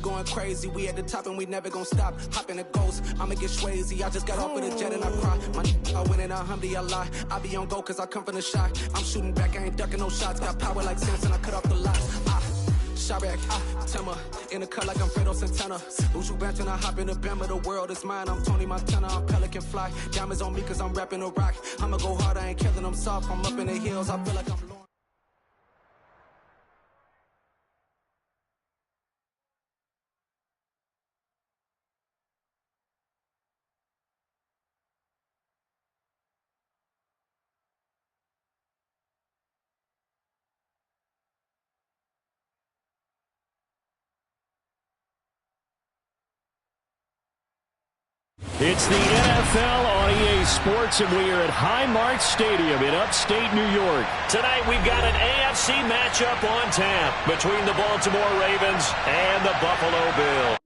going crazy. We at the top and we never gonna stop. Hop in a ghost, I'ma get Swayze. I just got off of the jet and I cry. I win in a Humvee, I lie. I be on go cause I come from the shot. I'm shooting back, I ain't ducking no shots. Got power like Samson, I cut off the lots. Shabak, Timmer, in the cut like I'm Fredo Santana. Lose you bench and I hop in the Bama, the world is mine. I'm Tony Montana, I'm Pelican Fly. Diamonds on me cause I'm rapping a rock. I'ma go hard, I ain't killing them soft. I'm up in the hills, I feel like I'm Lord. It's the NFL on EA Sports, and we are at Highmark Stadium in upstate New York. Tonight, we've got an AFC matchup on tap between the Baltimore Ravens and the Buffalo Bills.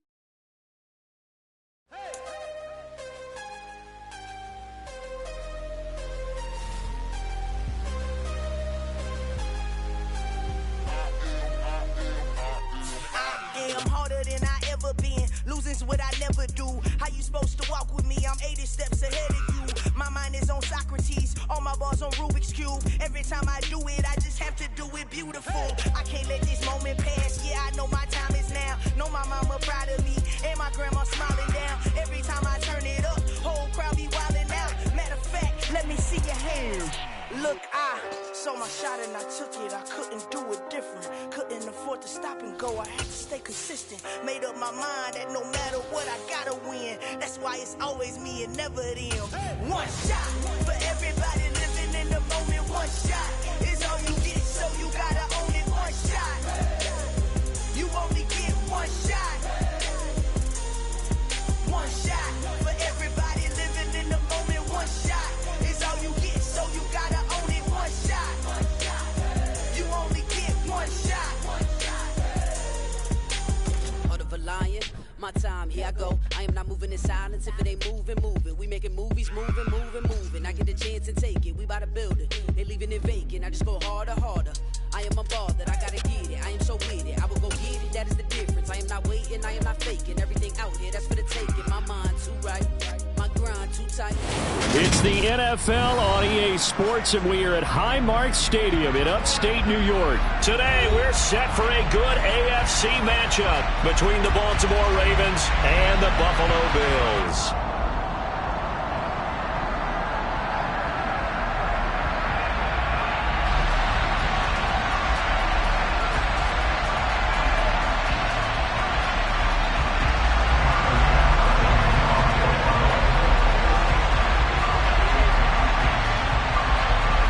Losing's what I never do. How you supposed to walk with me? I'm 80 steps ahead of you. My mind is on Socrates, all my balls on Rubik's Cube. Every time I do it, I just have to do it beautiful. I can't let this moment pass. Yeah, I know my time is now. Know my mama proud of me, and my grandma smiling down. Every time I turn it up, whole crowd be wildin' out. Matter of fact, let me see your hands. Look, I saw my shot and I took it. I couldn't do it different. Couldn't afford to stop and go. I had to stay consistent. Made up my mind that no matter what, I gotta win. That's why it's always me and never them. One shot for everybody living in the moment. One shot is all you get, so you gotta own it. One shot. You only get one shot. One shot for everybody living in the moment. One shot is all you get, so you gotta own it. One shot. You only get one shot. Heart of a lion, my time, here I go. I am not moving in silence. If it ain't moving, moving. We making movies, moving. I get the chance and take it. We bout to build it. They leaving it vacant. I just go harder. I am a ball that I gotta get it. I am so with it. I will go get it. That is the difference. I am not waiting. I am not faking. Everything out here, that's for the taking. My mind too right. My grind too tight. It's the NFL on EA Sports, and we are at Highmark Stadium in upstate New York. Today, we're set for a good AFC matchup between the Baltimore Ravens and the Buffalo Bills.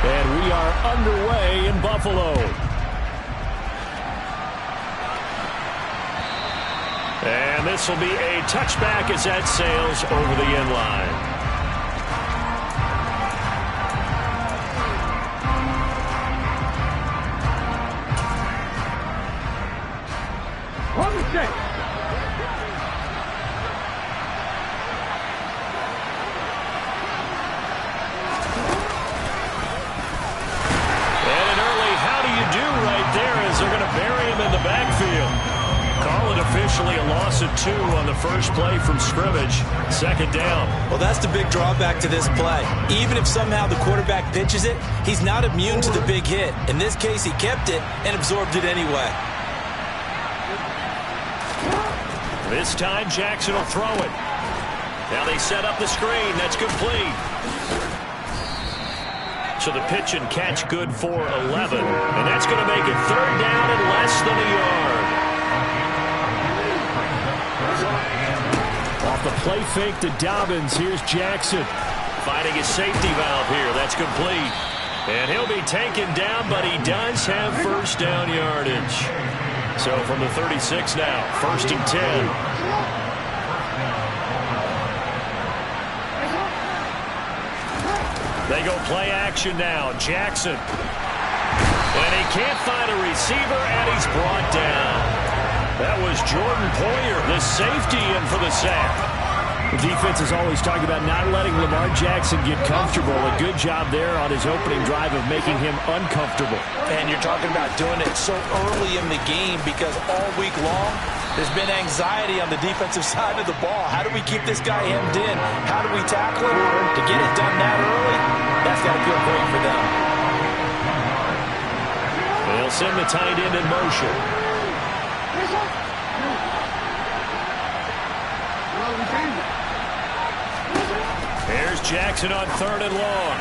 And we are underway in Buffalo. And this will be a touchback as that sails over the end line. What was that? They're going to bury him in the backfield. Call it officially a loss of 2 on the first play from scrimmage. Second down. Well, that's the big drawback to this play. Even if somehow the quarterback pitches it, he's not immune to the big hit. In this case, he kept it and absorbed it anyway. This time, Jackson will throw it. Now they set up the screen. That's complete. So the pitch and catch good for 11. And that's going to make it third down and less than a yard. Off the play fake to Dobbins, here's Jackson. Finding his safety valve here. That's complete. And he'll be taken down, but he does have first down yardage. So from the 36 now, 1st and 10. They go play action now. Jackson. And he can't find a receiver, and he's brought down. That was Jordan Poyer, the safety, in for the sack. The defense is always talking about not letting Lamar Jackson get comfortable. A good job there on his opening drive of making him uncomfortable. And you're talking about doing it so early in the game because all week long, There's been anxiety on the defensive side of the ball. How do we keep this guy hemmed in? How do we tackle him? To get it done that early, that's got to feel great for them. They'll send the tight end in motion. Here's Jackson on 3rd and long.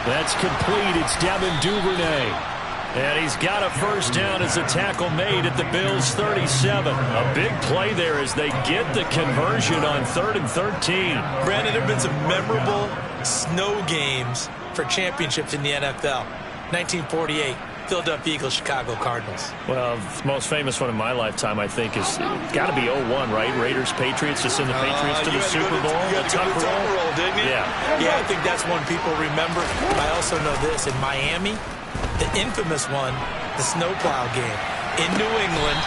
That's complete. It's Devin Duvernay. And he's got a first down as a tackle made at the Bills' 37. A big play there as they get the conversion on 3rd and 13. Brandon, there have been some memorable snow games for championships in the NFL. 1948, Philadelphia Eagles, Chicago Cardinals. Well, the most famous one in my lifetime, I think, is got to be 01, right? Raiders, Patriots, to send the Patriots to the Super Bowl. You got to go to the Tuck roll, didn't you? Yeah, I think that's one people remember. I also know this. In Miami, the infamous one, the snowplow game in New England,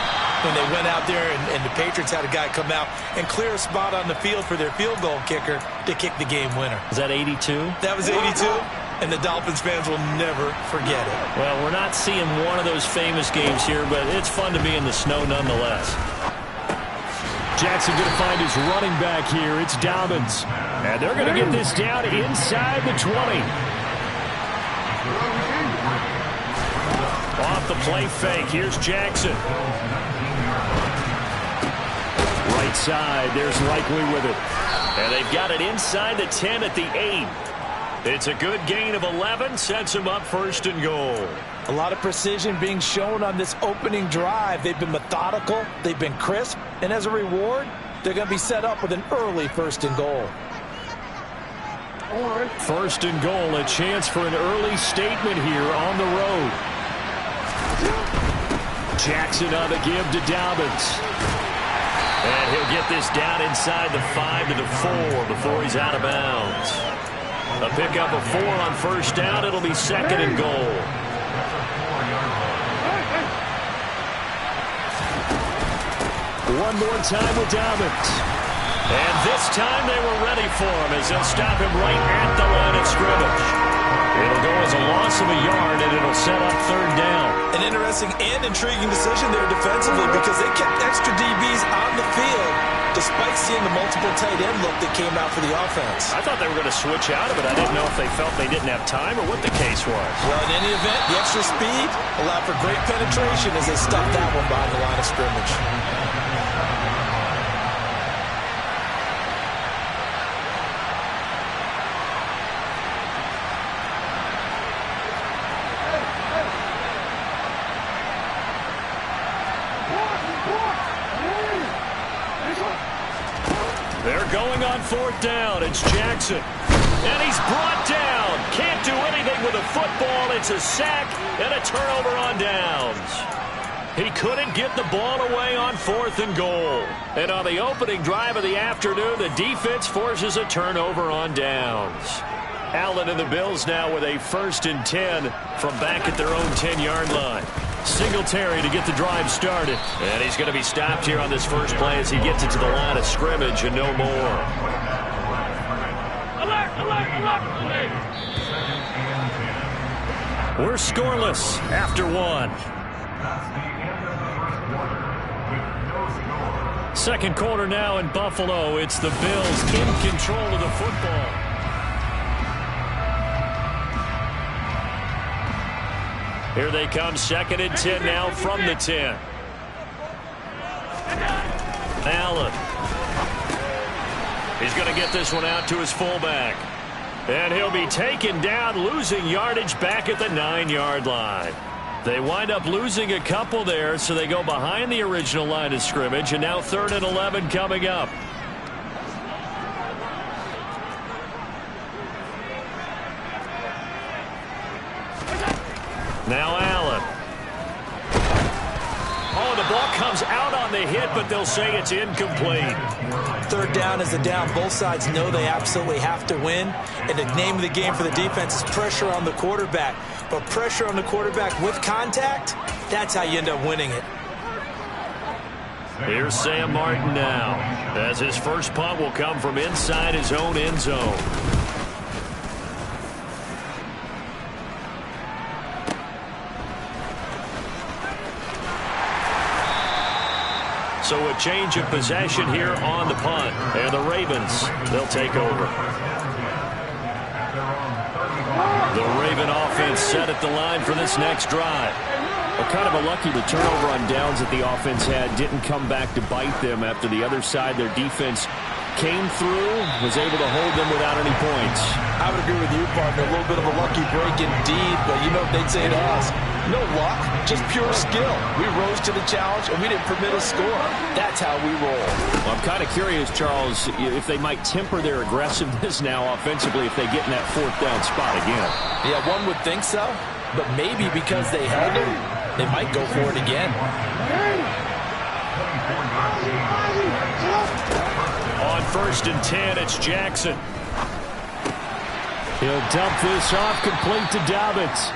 when they went out there and the Patriots had a guy come out and clear a spot on the field for their field goal kicker to kick the game winner. Is that 82? That was 82, and the Dolphins fans will never forget it. Well, we're not seeing one of those famous games here, but it's fun to be in the snow nonetheless. Jackson going to find his running back here. It's Dobbins. And they're going to get this down inside the 20. Off the play fake. Here's Jackson. Right side. There's Likely with it. And they've got it inside the 10 at the 8. It's a good gain of 11. Sets them up 1st and goal. A lot of precision being shown on this opening drive. They've been methodical. They've been crisp. And as a reward, they're going to be set up with an early 1st and goal. 1st and goal. A chance for an early statement here on the road. Jackson on the give to Dobbins. And he'll get this down inside the 5 to the 4 before he's out of bounds. A pickup of 4 on 1st down. It'll be 2nd and goal. One more time with Dobbins. And this time they were ready for him as they'll stop him right at the line of scrimmage. It'll go as a loss of a yard, and it'll set up 3rd down. An interesting and intriguing decision there defensively because they kept extra DBs on the field despite seeing the multiple tight end look that came out for the offense. I thought they were going to switch out of it. I didn't know if they felt they didn't have time or what the case was. Well, in any event, the extra speed allowed for great penetration as they stuffed that one behind the line of scrimmage. They're going on 4th down. It's Jackson. And he's brought down. Can't do anything with a football. It's a sack and a turnover on downs. He couldn't get the ball away on 4th and goal. And on the opening drive of the afternoon, the defense forces a turnover on downs. Allen and the Bills now with a 1st and 10 from back at their own 10-yard line. Singletary to get the drive started. And he's going to be stopped here on this first play as he gets it to the line of scrimmage and no more. Alert, alert, alert. We're scoreless after 1. 2nd quarter now in Buffalo. It's the Bills in control of the football. Here they come, 2nd and 10 now from the 10. Allen. He's going to get this one out to his fullback. And he'll be taken down, losing yardage back at the 9-yard line. They wind up losing a couple there, so they go behind the original line of scrimmage, and now 3rd and 11 coming up. Now Allen. Oh, the ball comes out on the hit, but they'll say it's incomplete. 3rd down is the down. Both sides know they absolutely have to win. And the name of the game for the defense is pressure on the quarterback. But pressure on the quarterback with contact, that's how you end up winning it. Here's Sam Martin now, as his first punt will come from inside his own end zone. So a change of possession here on the punt. And the Ravens, they'll take over. The Raven offense set at the line for this next drive. Kind of a lucky the turnover on downs that the offense had didn't come back to bite them after the other side. Their defense came through, was able to hold them without any points. I would agree with you, partner. A little bit of a lucky break indeed, but you know what they'd say to us? No luck, just pure skill. We rose to the challenge, and we didn't permit a score. That's how we roll. Well, I'm kind of curious, Charles, if they might temper their aggressiveness now offensively if they get in that fourth down spot again. Yeah, one would think so, but maybe because they held them, they might go for it again. On 1st and 10, it's Jackson. He'll dump this off complete to Dobbins.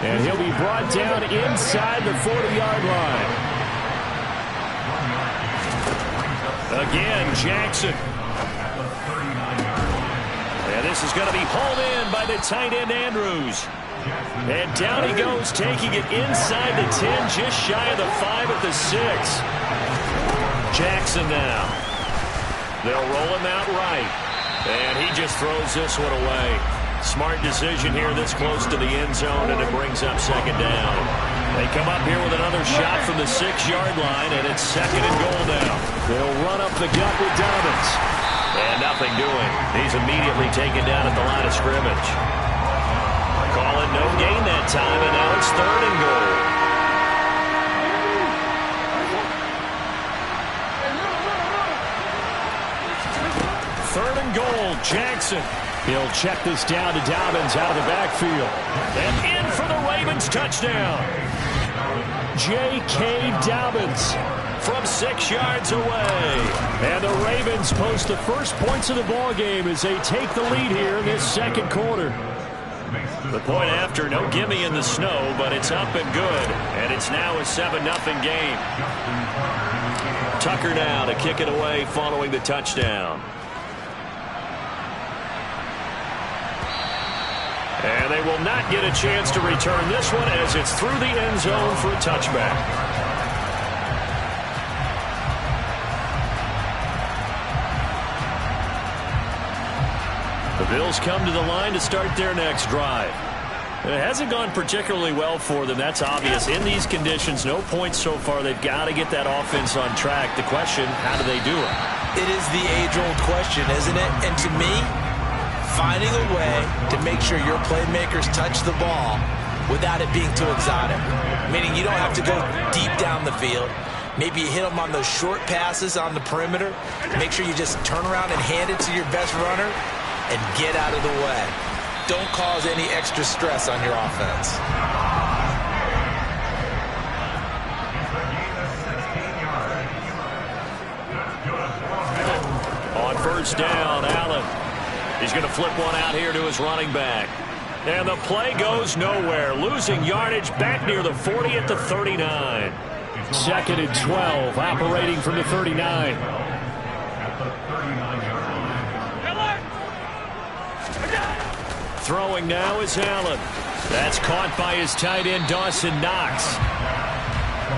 And he'll be brought down inside the 40-yard line. Again, Jackson. And this is going to be hauled in by the tight end, Andrews. And down he goes, taking it inside the 10, just shy of the 5 at the 6. Jackson now. They'll roll him out right. And he just throws this one away. Smart decision here this close to the end zone, and it brings up 2nd down. They come up here with another shot from the 6-yard line, and it's 2nd and goal now. They'll run up the gut with Dobbins. And nothing doing. He's immediately taken down at the line of scrimmage. Call it no gain that time, and now it's 3rd and goal. Third and goal, Jackson. He'll check this down to Dobbins out of the backfield. And in for the Ravens touchdown. J.K. Dobbins from 6 yards away. And the Ravens post the first points of the ball game as they take the lead here in this 2nd quarter. The point after, no gimme in the snow, but it's up and good. And it's now a 7-0 game. Tucker now to kick it away following the touchdown. And they will not get a chance to return this one as it's through the end zone for a touchback. The Bills come to the line to start their next drive. It hasn't gone particularly well for them. That's obvious. In these conditions, no points so far. They've got to get that offense on track. The question, how do they do it? It is the age-old question, isn't it? And to me, finding a way to make sure your playmakers touch the ball without it being too exotic. Meaning you don't have to go deep down the field. Maybe you hit them on those short passes on the perimeter. Make sure you just turn around and hand it to your best runner and get out of the way. Don't cause any extra stress on your offense. On 1st down, Allen. He's going to flip one out here to his running back. And the play goes nowhere. Losing yardage back near the 40 at the 39. 2nd and 12, operating from the 39. Throwing now is Allen. That's caught by his tight end, Dawson Knox.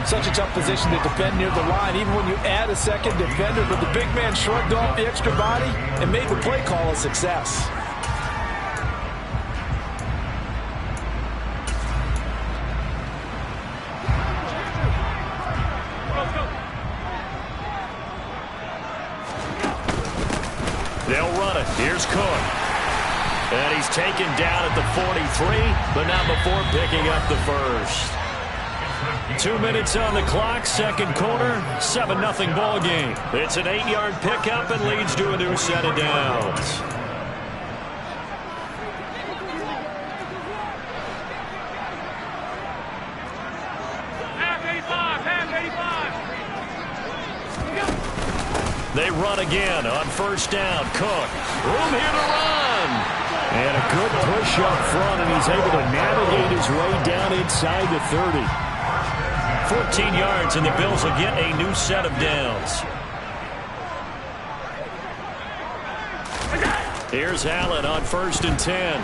Such a tough position to defend near the line, even when you add a second defender, but the big man shrugged off the extra body and made the play call a success. They'll run it. Here's Cook. And he's taken down at the 43, but not before picking up the first. 2 minutes on the clock, 2nd quarter, 7-0 ball game. It's an 8-yard pickup and leads to a new set of downs. They run again on 1st down. Cook, room here to run. And a good push up front, and he's able to navigate his way down inside the 30. 14 yards, and the Bills will get a new set of downs. Here's Allen on 1st and 10.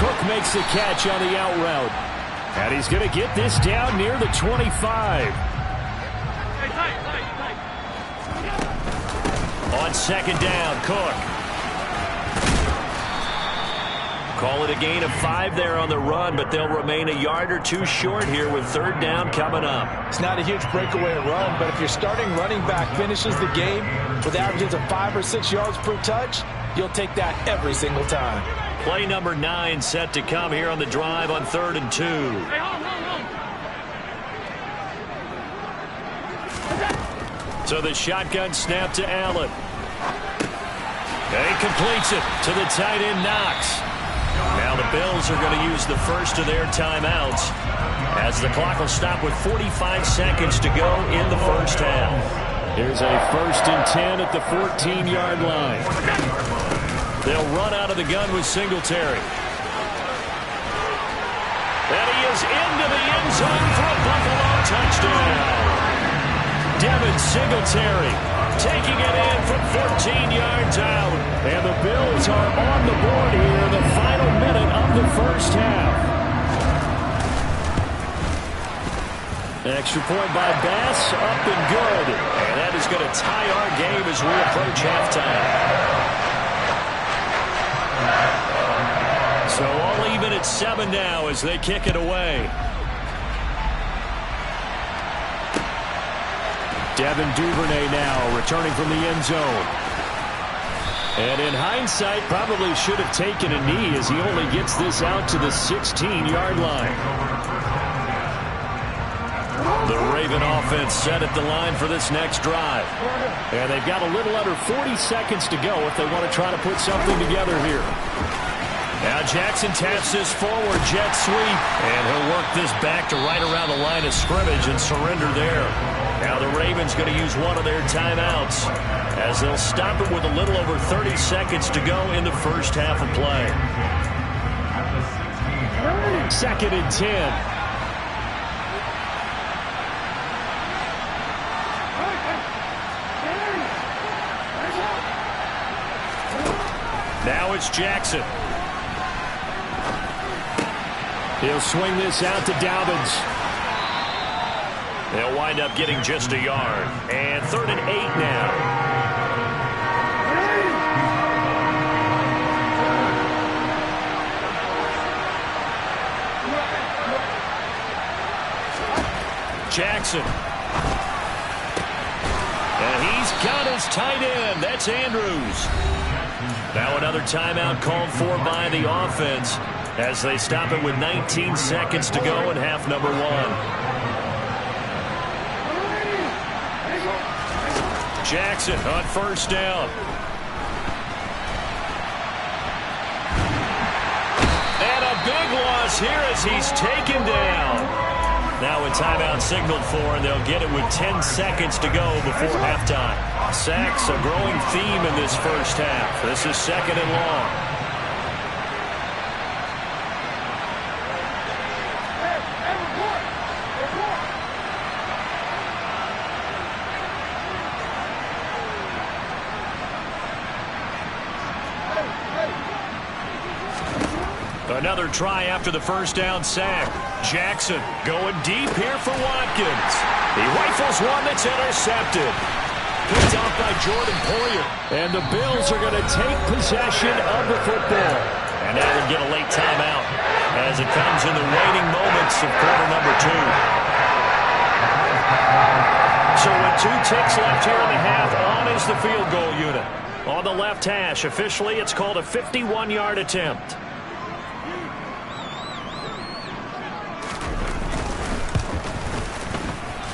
Cook makes the catch on the out route. And he's going to get this down near the 25. On second down, Cook. Call it a gain of 5 there on the run, but they'll remain a yard or 2 short here with third down coming up. It's not a huge breakaway run, but if your starting running back finishes the game with averages of 5 or 6 yards per touch, you'll take that every single time. Play number 9 set to come here on the drive on 3rd and 2. So the shotgun snap to Allen. He completes it to the tight end, Knox. Now the Bills are going to use the first of their timeouts as the clock will stop with 45 seconds to go in the first half. Here's a 1st and 10 at the 14-yard line. They'll run out of the gun with Singletary. And he is into the end zone for a Buffalo touchdown. Devin Singletary taking it in from 14 yards out. And the Bills are on the board here, the final minute of the first half. Extra point by Bass, up and good. And that is going to tie our game as we approach halftime. So all even at 7 now as they kick it away. Devin Duvernay now returning from the end zone. And in hindsight, probably should have taken a knee as he only gets this out to the 16-yard line. The Raven offense set at the line for this next drive. And they've got a little under 40 seconds to go if they want to try to put something together here. Now Jackson taps this forward jet sweep. And he'll work this back to right around the line of scrimmage and surrender there. Now the Ravens going to use one of their timeouts as they'll stop it with a little over 30 seconds to go in the first half of play. 2nd and 10. Now it's Jackson. He'll swing this out to Dobbins. They'll wind up getting just a yard. And 3rd and 8 now. Jackson. And he's got his tight end. That's Andrews. Now another timeout called for by the offense as they stop it with 19 seconds to go in half number 1. Jackson on 1st down. And a big loss here as he's taken down. Now a timeout signaled for, and they'll get it with 10 seconds to go before halftime. Sacks, a growing theme in this first half. This is 2nd and long. Another try after the first down sack. Jackson going deep here for Watkins. He rifles one that's intercepted. Picked off by Jordan Poyer. And the Bills are going to take possession of the football. And now they'll get a late timeout as it comes in the waning moments of quarter number 2. So with 2 ticks left here in the half, on is the field goal unit. On the left hash, officially it's called a 51-yard attempt.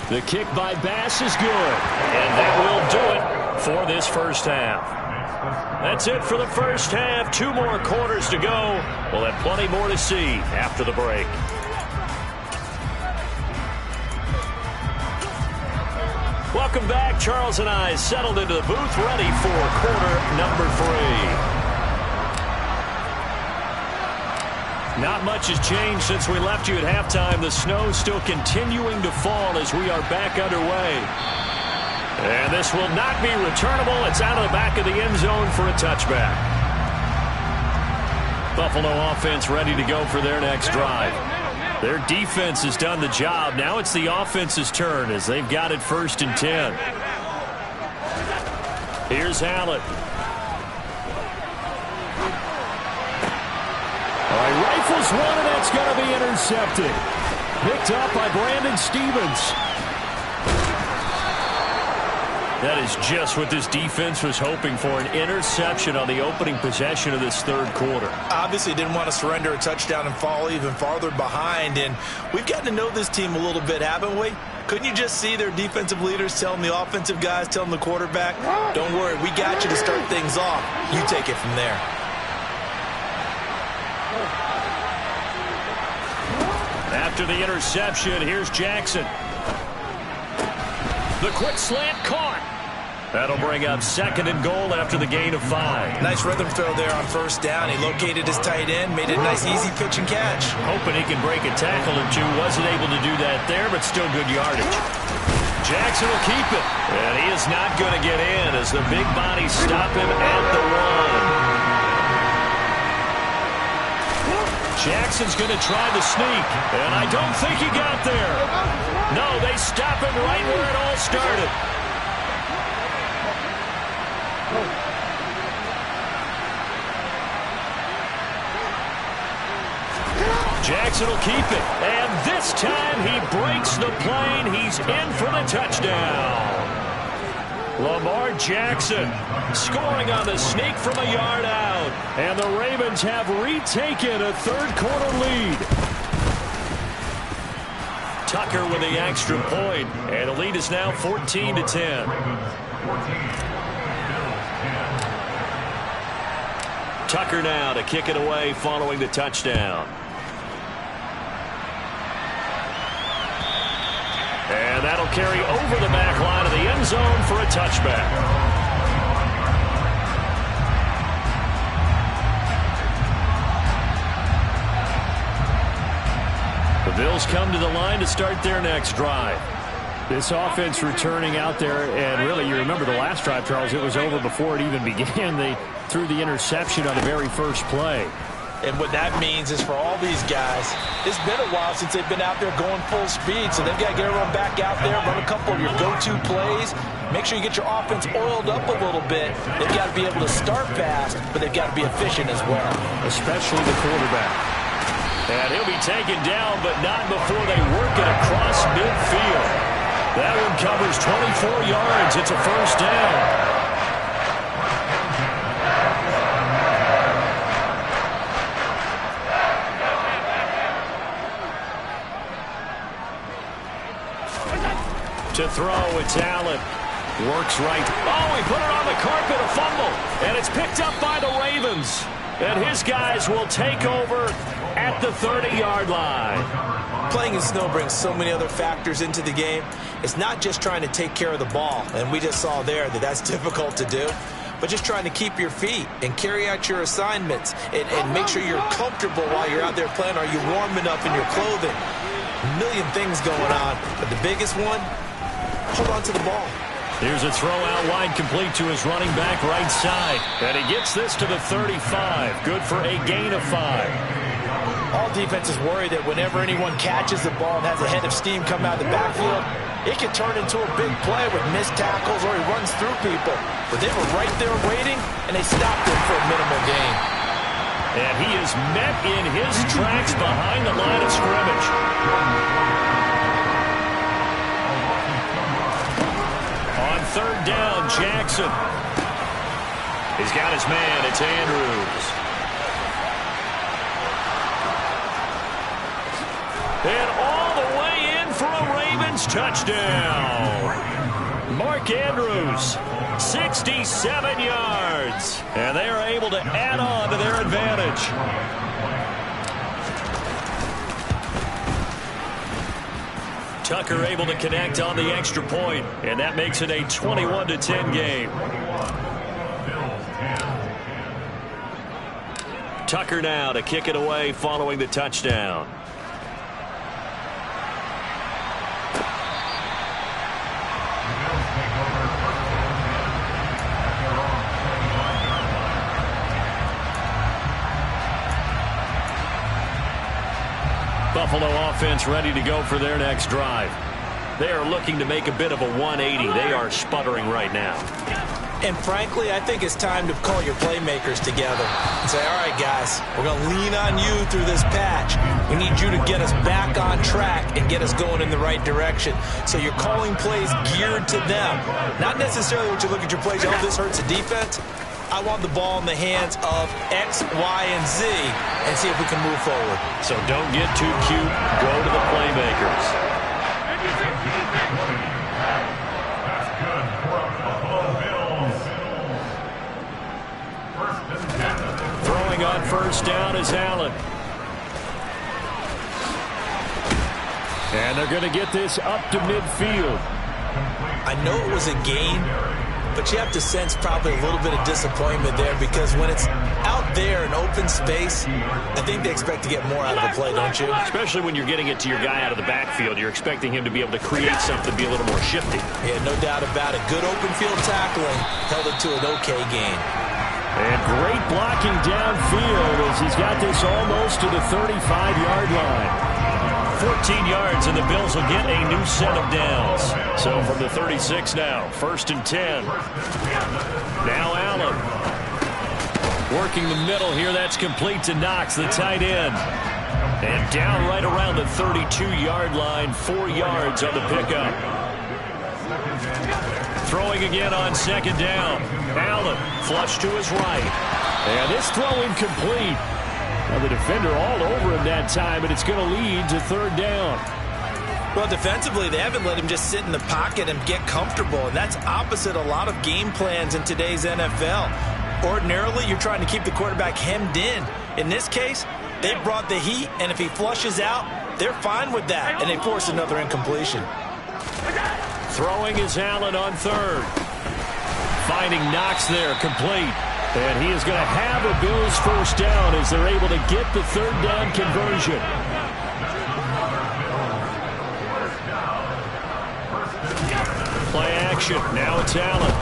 The kick by Bass is good. And that will do it for this first half. That's it for the first half. 2 more quarters to go. We'll have plenty more to see after the break. Welcome back. Charles and I settled into the booth, ready for quarter number 3. Not much has changed since we left you at halftime. The snow still continuing to fall as we are back underway. And this will not be returnable. It's out of the back of the end zone for a touchback. Buffalo offense ready to go for their next drive. Their defense has done the job. Now it's the offense's turn as they've got it 1st and 10. Here's Allen. All right, rifles one, and that's going to be intercepted. Picked up by Brandon Stephens. That is just what this defense was hoping for, an interception on the opening possession of this third quarter. Obviously didn't want to surrender a touchdown and fall even farther behind, and we've gotten to know this team a little bit, haven't we? Couldn't you just see their defensive leaders telling the offensive guys, telling the quarterback, don't worry, we got you to start things off. You take it from there. After the interception, here's Jackson. The quick slant caught. That'll bring up 2nd and goal after the gain of 5. Nice rhythm throw there on first down. He located his tight end, made it a nice easy pitch and catch. Hoping he can break a tackle or two. Wasn't able to do that there, but still good yardage. Jackson will keep it. And he is not going to get in as the big bodies stop him at the 1. Jackson's going to try the sneak, and I don't think he got there. No, they stop him right where it all started. Jackson will keep it, and this time he breaks the plane. He's in for the touchdown. Lamar Jackson scoring on the sneak from a yard out. And the Ravens have retaken a third-quarter lead. Tucker with the extra point, and the lead is now 14-10. Tucker now to kick it away following the touchdown. And that'll carry over the back line of the end zone for a touchback. The Bills come to the line to start their next drive. This offense returning out there, and really, you remember the last drive, Charles, it was over before it even began. They threw the interception on the very first play. And what that means is for all these guys, it's been a while since they've been out there going full speed, so they've got to get everyone back out there, run a couple of your go-to plays, make sure you get your offense oiled up a little bit. They've got to be able to start fast, but they've got to be efficient as well. Especially the quarterback. And he'll be taken down, but not before they work it across midfield. That one covers 24 yards. It's a first down. To throw, it's Allen. Works right. Oh, he put it on the carpet, a fumble. And it's picked up by the Ravens. And his guys will take over at the 30-yard line. Playing in snow brings so many other factors into the game. It's not just trying to take care of the ball, and we just saw there that that's difficult to do, but just trying to keep your feet and carry out your assignments and make sure you're comfortable while you're out there playing. Are you warm enough in your clothing? A million things going on, but the biggest one, hold on to the ball. Here's a throw out wide, complete to his running back right side. And he gets this to the 35. Good for a gain of 5. All defenses worry that whenever anyone catches the ball and has a head of steam come out of the backfield, it can turn into a big play with missed tackles or he runs through people. But they were right there waiting, and they stopped him for a minimal gain. And he is met in his tracks behind the line of scrimmage. On third down, Jackson. He's got his man. It's Andrews. And all the way in for a Ravens touchdown. Mark Andrews, 67 yards. And they are able to add on to their advantage. Tucker able to connect on the extra point, and that makes it a 21-10 game. Tucker now to kick it away following the touchdown. Buffalo offense ready to go for their next drive. They are looking to make a bit of a 180. They are sputtering right now. And frankly, I think it's time to call your playmakers together and say, all right, guys, we're going to lean on you through this patch. We need you to get us back on track and get us going in the right direction. So you're calling plays geared to them. Not necessarily what you look at your plays, oh, this hurts the defense. I want the ball in the hands of X, Y, and Z and see if we can move forward. So don't get too cute. Go to the playmakers. Throwing on first down is Allen. And they're going to get this up to midfield. I know it was a gain, but you have to sense probably a little bit of disappointment there because when it's out there in open space, I think they expect to get more out of the play, don't you? Especially when you're getting it to your guy out of the backfield. You're expecting him to be able to create something, be a little more shifty. Yeah, no doubt about it. Good open field tackling held it to an okay gain. And great blocking downfield as he's got this almost to the 35-yard line. 14 yards, and the Bills will get a new set of downs. So from the 36 now, 1st and 10. Now Allen. Working the middle here, that's complete to Knox, the tight end. And down right around the 32-yard line, 4 yards on the pickup. Throwing again on 2nd down. Allen, flush to his right. And this throw incomplete. Now the defender all over him that time, and it's going to lead to 3rd down. Well, defensively, they haven't let him just sit in the pocket and get comfortable, and that's opposite a lot of game plans in today's NFL. Ordinarily, you're trying to keep the quarterback hemmed in. In this case, they brought the heat, and if he flushes out, they're fine with that, and they force another incompletion. Throwing is Allen on 3rd. Finding Knox there, complete. And he is going to have a Bills first down as they're able to get the 3rd down conversion. Play action. Now it's Allen.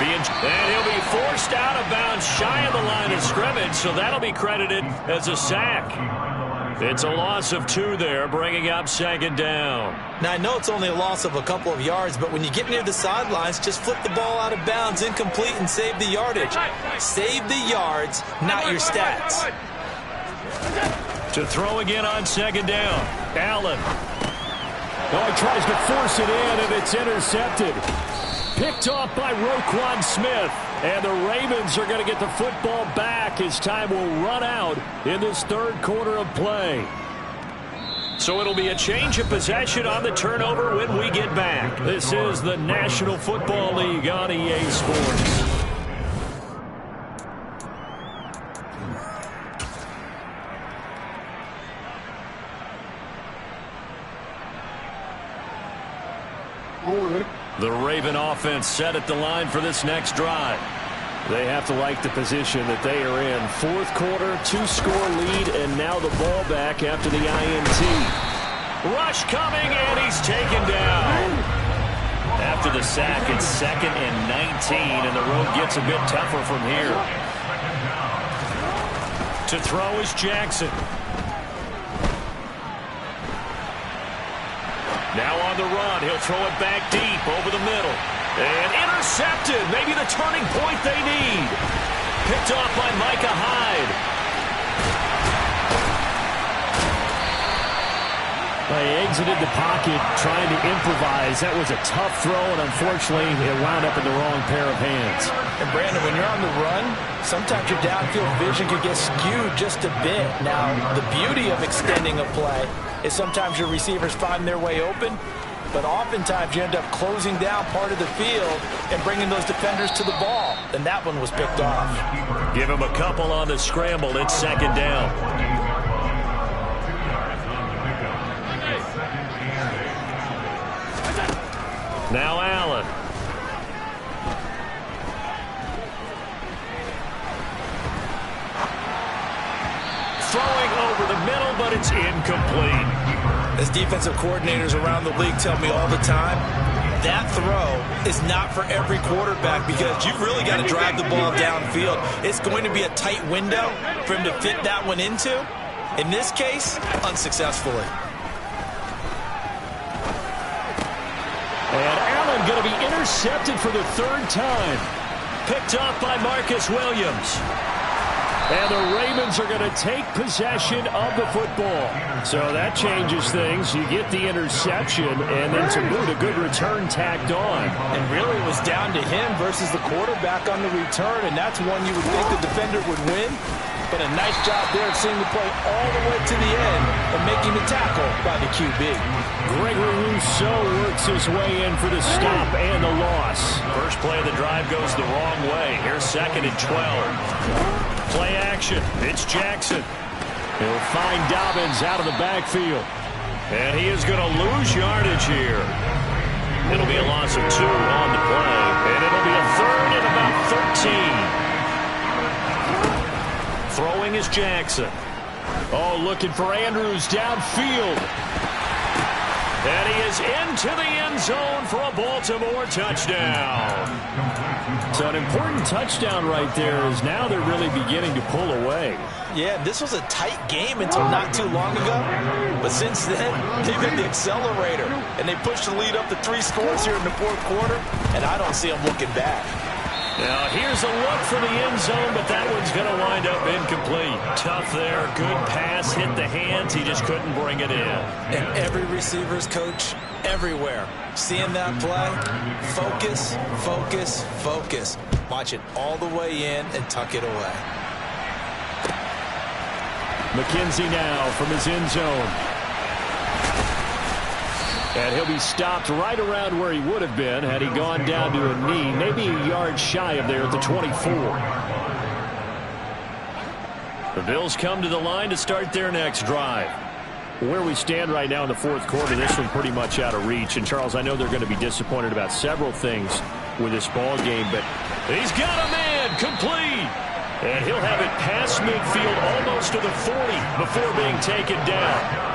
And he'll be forced out of bounds shy of the line of scrimmage, so that'll be credited as a sack. It's a loss of 2 there, bringing up 2nd down. Now, I know it's only a loss of a couple of yards, but when you get near the sidelines, just flip the ball out of bounds, incomplete, and save the yardage. Save the yards, not your stats. To throw again on 2nd down. Allen. Oh, he tries to force it in, and it's intercepted. Picked off by Roquan Smith. And the Ravens are going to get the football back as time will run out in this 3rd quarter of play. So it'll be a change of possession on the turnover when we get back. This is the National Football League on EA Sports. The Raven offense set at the line for this next drive. They have to like the position that they are in. 4th quarter, 2-score lead, and now the ball back after the INT. Rush coming, and he's taken down. After the sack, it's 2nd and 19, and the road gets a bit tougher from here. To throw is Jackson. Now on the run, he'll throw it back deep over the middle. And intercepted, maybe the turning point they need. Picked off by Micah Hyde. They exited the pocket trying to improvise. That was a tough throw, and unfortunately, it wound up in the wrong pair of hands. And Brandon, when you're on the run, sometimes your downfield vision could get skewed just a bit. Now, the beauty of extending a play is sometimes your receivers find their way open, but oftentimes you end up closing down part of the field and bringing those defenders to the ball. And that one was picked off. Give him a couple on the scramble. It's 2nd down. Now Allen. Throwing over the middle, but it's incomplete. As defensive coordinators around the league tell me all the time, that throw is not for every quarterback because you've really got to drive the ball downfield. It's going to be a tight window for him to fit that one into. In this case, unsuccessfully. And Allen and going to be intercepted for the third time. Picked off by Marcus Williams. And the Ravens are going to take possession of the football. So that changes things. You get the interception, and then to boot, a good return tacked on. And really it was down to him versus the quarterback on the return, and that's one you would think the defender would win. But a nice job there of seeing the play all the way to the end and making the tackle by the QB. Gregory Rousseau works his way in for the stop and the loss. First play of the drive goes the wrong way. Here's 2nd and 12. Play action. It's Jackson. He'll find Dobbins out of the backfield. And he is going to lose yardage here. It'll be a loss of 2 on the play. And it'll be a 3rd and about 13. Throwing is Jackson. Oh, looking for Andrews downfield. And he is into the end zone for a Baltimore touchdown. So an important touchdown right there is now they're really beginning to pull away. Yeah, this was a tight game until not too long ago. But since then, they've hit the accelerator. And they pushed the lead up to 3 scores here in the 4th quarter. And I don't see them looking back. Now here's a look for the end zone, but that one's going to wind up incomplete. Tough there. Good pass. Hit the hands. He just couldn't bring it in. And every receiver's coach everywhere. Seeing that play, focus, focus, focus. Watch it all the way in and tuck it away. McKenzie now from his end zone. And he'll be stopped right around where he would have been had he gone down to a knee, maybe a yard shy of there at the 24. The Bills come to the line to start their next drive. Where we stand right now in the 4th quarter, this one pretty much out of reach. And, Charles, I know they're going to be disappointed about several things with this ball game, but he's got a man complete. And he'll have it past midfield almost to the 40 before being taken down.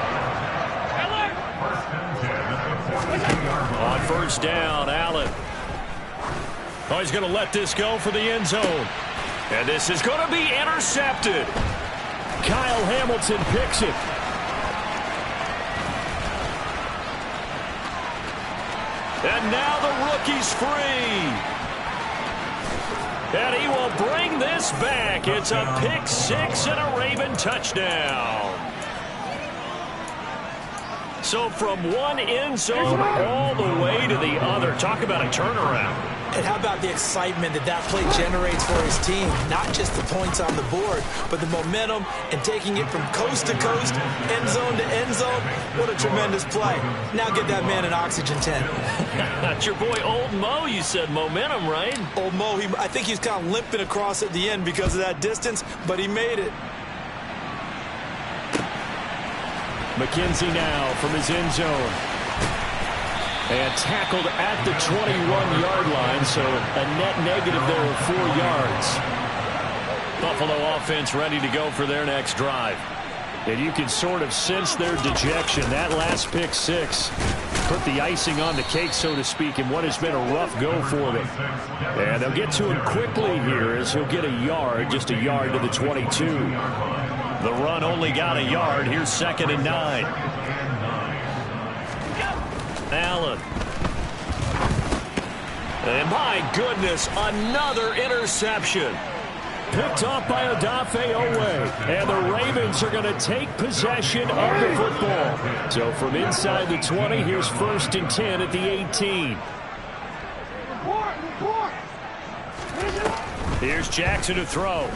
On first down, Allen. Oh, he's going to let this go for the end zone. And this is going to be intercepted. Kyle Hamilton picks it. And now the rookie's free. And he will bring this back. It's a pick 6 and a Raven touchdown. So from one end zone all the way to the other. Talk about a turnaround. And how about the excitement that play generates for his team? Not just the points on the board, but the momentum and taking it from coast to coast, end zone to end zone. What a tremendous play. Now get that man an oxygen tent. That's your boy Old Mo. You said momentum, right? Old Mo, I think he's kind of limping across at the end because of that distance, but he made it. McKenzie now from his end zone. And tackled at the 21-yard line, so a net negative there of 4 yards. Buffalo offense ready to go for their next drive. And you can sort of sense their dejection. That last pick 6 put the icing on the cake, so to speak, in what has been a rough go for them. And they'll get to him quickly here as he'll get a yard, just a yard to the 22. The run only got a yard. Here's 2nd and 9. Allen. And my goodness, another interception. Picked off by Odafe Owe. And the Ravens are going to take possession of the football. So from inside the 20, here's 1st and 10 at the 18. Here's Jackson to throw.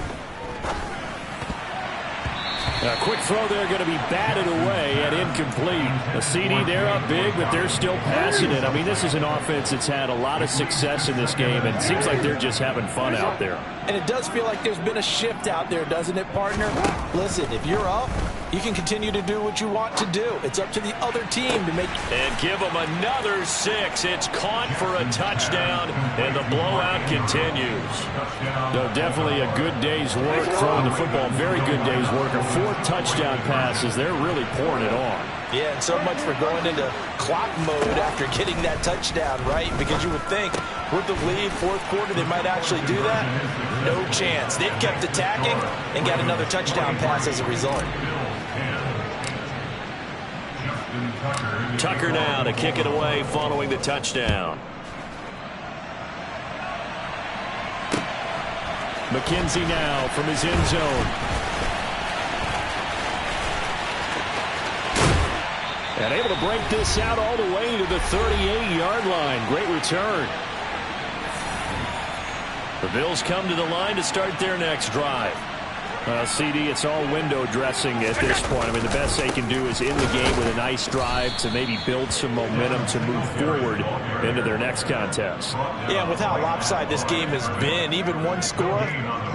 A quick throw there going to be batted away and incomplete. A CD, they're up big, but they're still passing it. I mean, this is an offense that's had a lot of success in this game, and it seems like they're just having fun out there. And it does feel like there's been a shift out there, doesn't it, partner? Listen, if you're up, you can continue to do what you want to do. It's up to the other team to make... And give them another 6. It's caught for a touchdown, and the blowout continues. No, definitely a good day's work throwing the football. Very good day's work. 4 touchdown passes. They're really pouring it on. Yeah, and so much for going into clock mode after getting that touchdown, right? Because you would think with the lead, 4th quarter, they might actually do that. No chance. They've kept attacking and got another touchdown pass as a result. Tucker now to kick it away following the touchdown. McKenzie now from his end zone. And able to break this out all the way to the 38-yard line. Great return. The Bills come to the line to start their next drive. CD, it's all window dressing at this point. I mean, the best they can do is in the game with a nice drive to maybe build some momentum to move forward into their next contest. Yeah, with how lopsided this game has been, even one score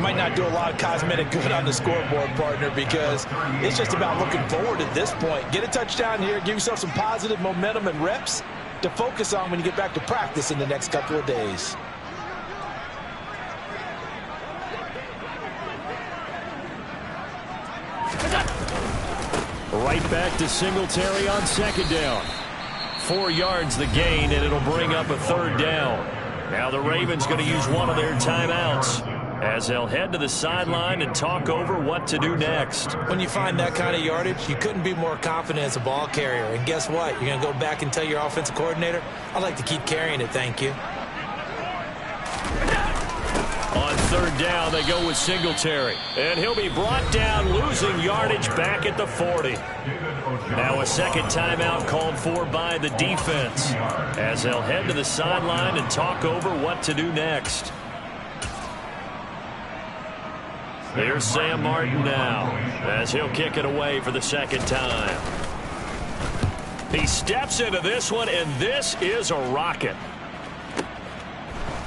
might not do a lot of cosmetic good on the scoreboard, partner, because it's just about looking forward at this point. Get a touchdown here, give yourself some positive momentum and reps to focus on when you get back to practice in the next couple of days. Right back to Singletary on second down. 4 yards the gain, and it'll bring up a third down. Now the Ravens going to use one of their timeouts as they'll head to the sideline and talk over what to do next. When you find that kind of yardage, you couldn't be more confident as a ball carrier. And guess what? You're going to go back and tell your offensive coordinator, I'd like to keep carrying it, thank you. On third down, they go with Singletary. And he'll be brought down, losing yardage back at the 40. Now a second timeout called for by the defense as they'll head to the sideline and talk over what to do next. Here's Sam Martin now as he'll kick it away for the second time. He steps into this one, and this is a rocket.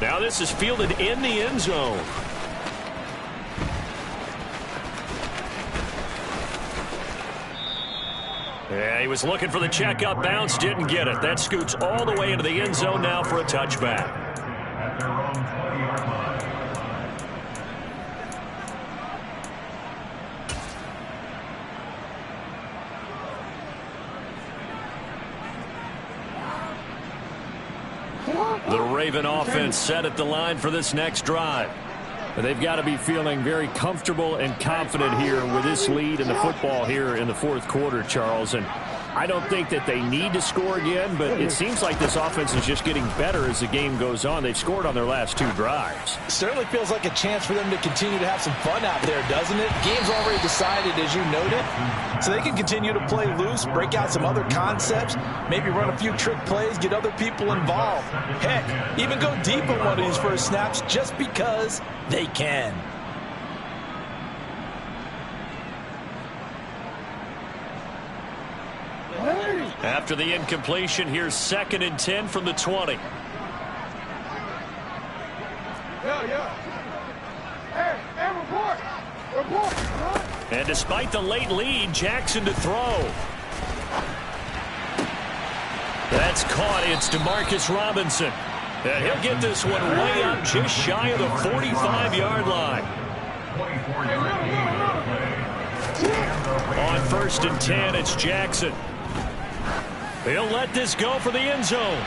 Now this is fielded in the end zone. Yeah, he was looking for the checkup bounce, didn't get it. That scoots all the way into the end zone now for a touchback. The Raven offense set at the line for this next drive. But they've got to be feeling very comfortable and confident here with this lead in the football here in the fourth quarter, Charles. And I don't think that they need to score again, but it seems like this offense is just getting better as the game goes on. They've scored on their last 2 drives. Certainly feels like a chance for them to continue to have some fun out there, doesn't it? Game's already decided, as you noted, so they can continue to play loose, break out some other concepts, maybe run a few trick plays, get other people involved. Heck, even go deep on one of these first snaps just because they can. After the incompletion, here's 2nd and 10 from the 20. And despite the late lead, Jackson to throw. That's caught. It's Demarcus Robinson. And he'll get this one way up just shy of the 45-yard line. On 1st and 10, it's Jackson. He'll let this go for the end zone.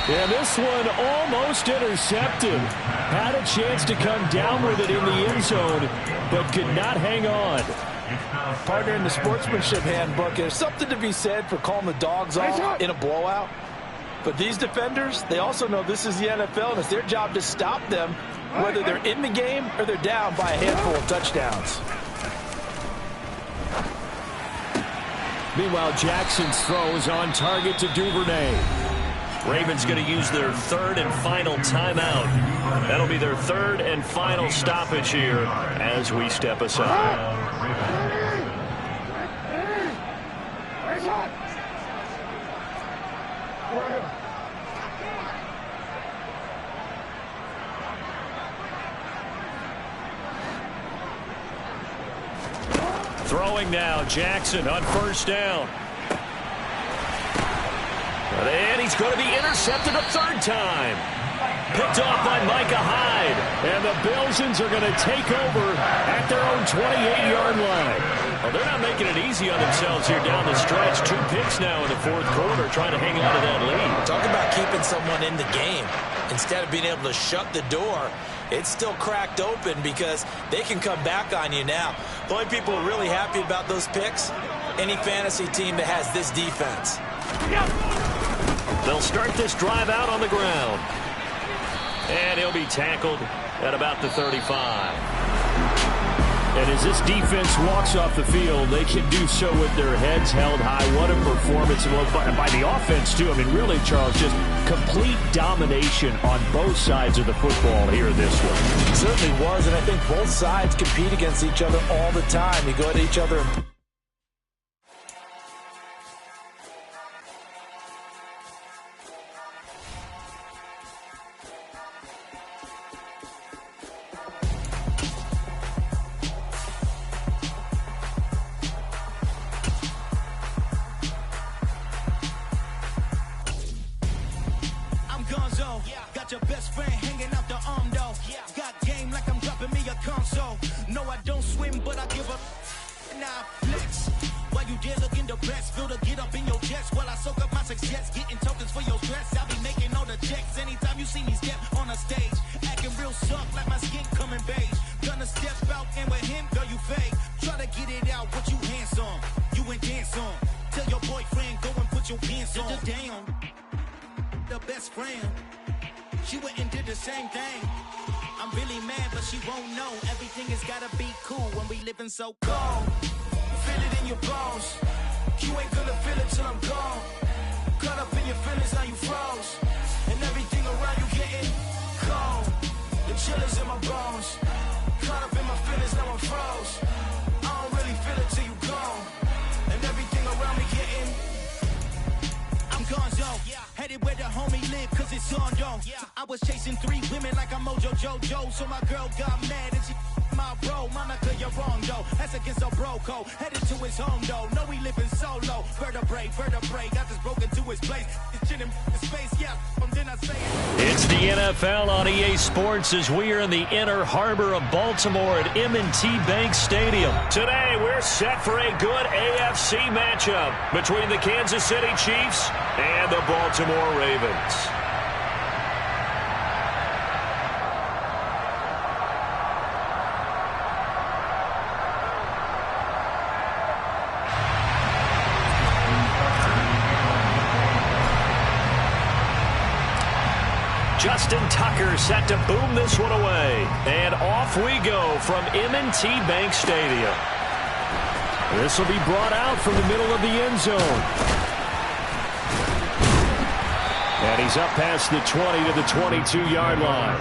And this one almost intercepted. Had a chance to come down with it in the end zone, but could not hang on. Partner, in the sportsmanship handbook, there's something to be said for calling the dogs off in a blowout. But these defenders, they also know this is the NFL, and it's their job to stop them, whether they're in the game or they're down by a handful of touchdowns. Meanwhile, Jackson's throw is on target to Duvernay. Ravens going to use their 3rd and final timeout. That'll be their 3rd and final stoppage here as we step aside. Throwing now, Jackson on 1st down. And he's going to be intercepted a 3rd time. Picked off by Micah Hyde. And the Bilsons are going to take over at their own 28-yard line. Well, they're not making it easy on themselves here down the stretch. 2 picks now in the 4th quarter, trying to hang on to that lead. Talk about keeping someone in the game. Instead of being able to shut the door, it's still cracked open because they can come back on you now. The only people who are really happy about those picks, any fantasy team that has this defense. They'll start this drive out on the ground. And he'll be tackled at about the 35. And as this defense walks off the field, they can do so with their heads held high. What a performance. And by the offense, too. I mean, really, Charles, just complete domination on both sides of the football here in this one. It certainly was, and I think both sides compete against each other all the time. You go at each other and got your best friend hanging out the arm though. Got game like I'm dropping me a console. No, I don't swim, but I give up. Nah, flex. While you there looking the best, feel the get up in your chest while I soak up my success. Getting tokens for your stress. I'll be making all the checks anytime you see me step on a stage. Acting real soft like my skin coming beige. Gonna step out and with him, girl, you fake. Try to get it out, what you handsome. You ain't dance on. Tell your boyfriend, go and put your pants on. Down. The best friend. She went and did the same thing. I'm really mad, but she won't know. Everything has gotta be cool when we living so cold. Feel it in your bones. You ain't gonna feel it till I'm gone. Caught up in your feelings, now you froze. And everything around you getting cold. The chill is in my bones. Caught up in my feelings, now I'm froze. I don't really feel it till you gone. And everything around me getting Gonzo, headed where the homie live, cause it's on though. I was chasing 3 women like I'm Mojo Jojo, so my girl got mad and she my bro. Monica, you're wrong though, that's against a bro code. Headed to his home though, no we living solo. Vertebrae, got this broken to his place. It's chin in his face, yeah, then I say it. It's the NFL on EA Sports as we are in the inner harbor of Baltimore at M&T Bank Stadium. Today we're set for a good AFC matchup between the Kansas City Chiefs and the Baltimore Ravens. Justin Tucker set to boom this one away. And off we go from M&T Bank Stadium. This will be brought out from the middle of the end zone. And he's up past the 20 to the 22-yard line.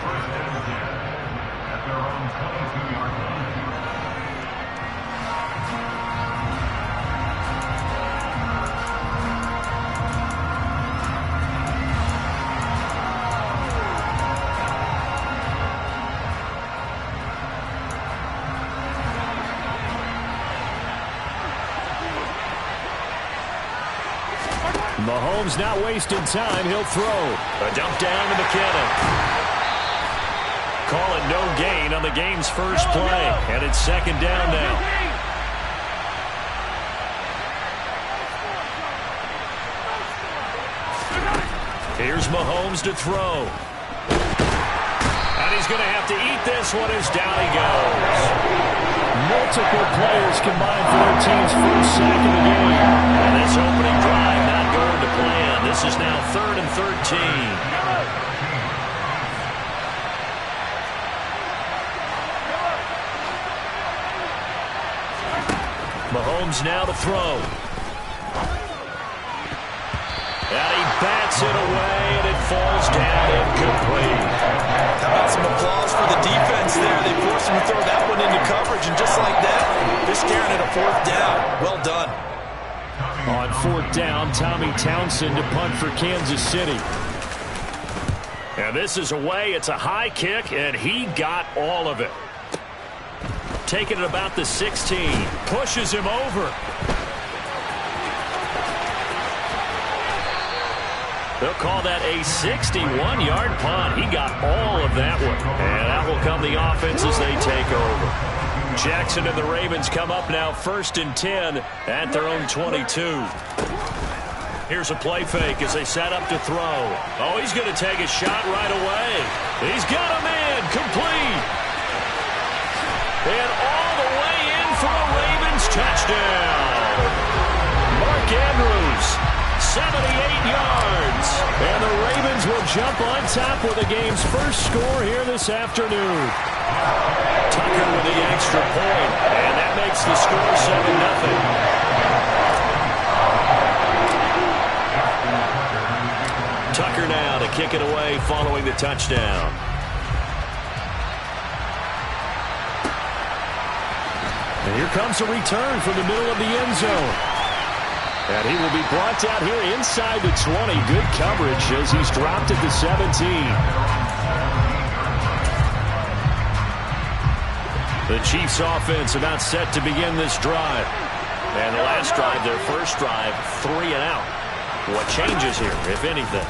Mahomes not wasting time. He'll throw. A dump down to McKinnon. Call it no gain on the game's first play. And it's second down now. Here's Mahomes to throw. And he's going to have to eat this one as down he goes. Multiple players combined for their team's first sack of the game. And this opening drive not going to plan. This is now 3rd and 13. Mahomes now to throw. And he bats it away, and it falls down incomplete. How about some applause for the defense there? They forced him to throw that one into coverage, and just like that, they're staring at a 4th down. Well done. On 4th down, Tommy Townsend to punt for Kansas City. And this is away. It's a high kick, and he got all of it. Taking it about the 16. Pushes him over. They'll call that a 61-yard punt. He got all of that one. And that will come the offense as they take over. Jackson and the Ravens come up now 1st and 10 at their own 22. Here's a play fake as they set up to throw. Oh, he's going to take a shot right away. He's got him in. Complete. And all the way in for a Ravens touchdown. Mark Andrews, 78 yards. And the Ravens will jump on top with the game's first score here this afternoon. Tucker with the extra point, and that makes the score 7-0. Tucker now to kick it away following the touchdown. And here comes a return from the middle of the end zone. And he will be brought down here inside the 20. Good coverage as he's dropped at the 17. The Chiefs offense about set to begin this drive. And the last drive, their first drive, 3 and out. What changes here, if anything?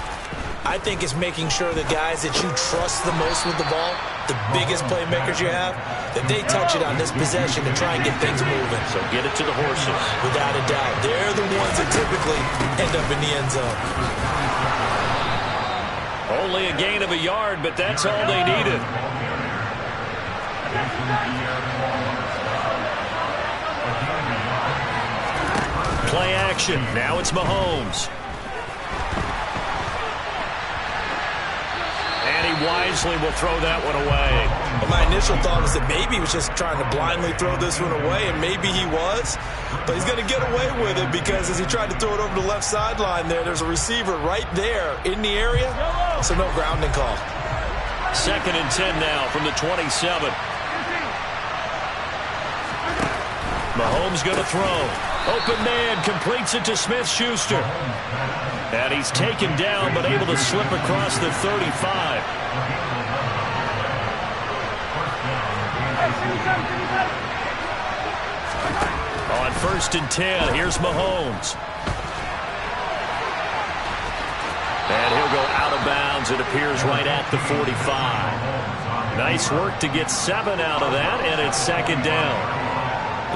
I think it's making sure the guys that you trust the most with the ball, the biggest playmakers you have, that they touch it on this possession and try and get things moving. So get it to the horses. Without a doubt. They're the ones that typically end up in the end zone. Only a gain of a yard, but that's all they needed. Play action. Now it's Mahomes. And he wisely will throw that one away. Well, my initial thought was that maybe he was just trying to blindly throw this one away, and maybe he was. But he's going to get away with it because as he tried to throw it over the left sideline there's a receiver right there in the area. So no grounding call. 2nd and 10 now from the 27. Mahomes going to throw. Open man, completes it to Smith-Schuster. And he's taken down, but able to slip across the 35. On 1st and 10, here's Mahomes. And he'll go out of bounds, it appears, right at the 45. Nice work to get 7 out of that, and it's 2nd down.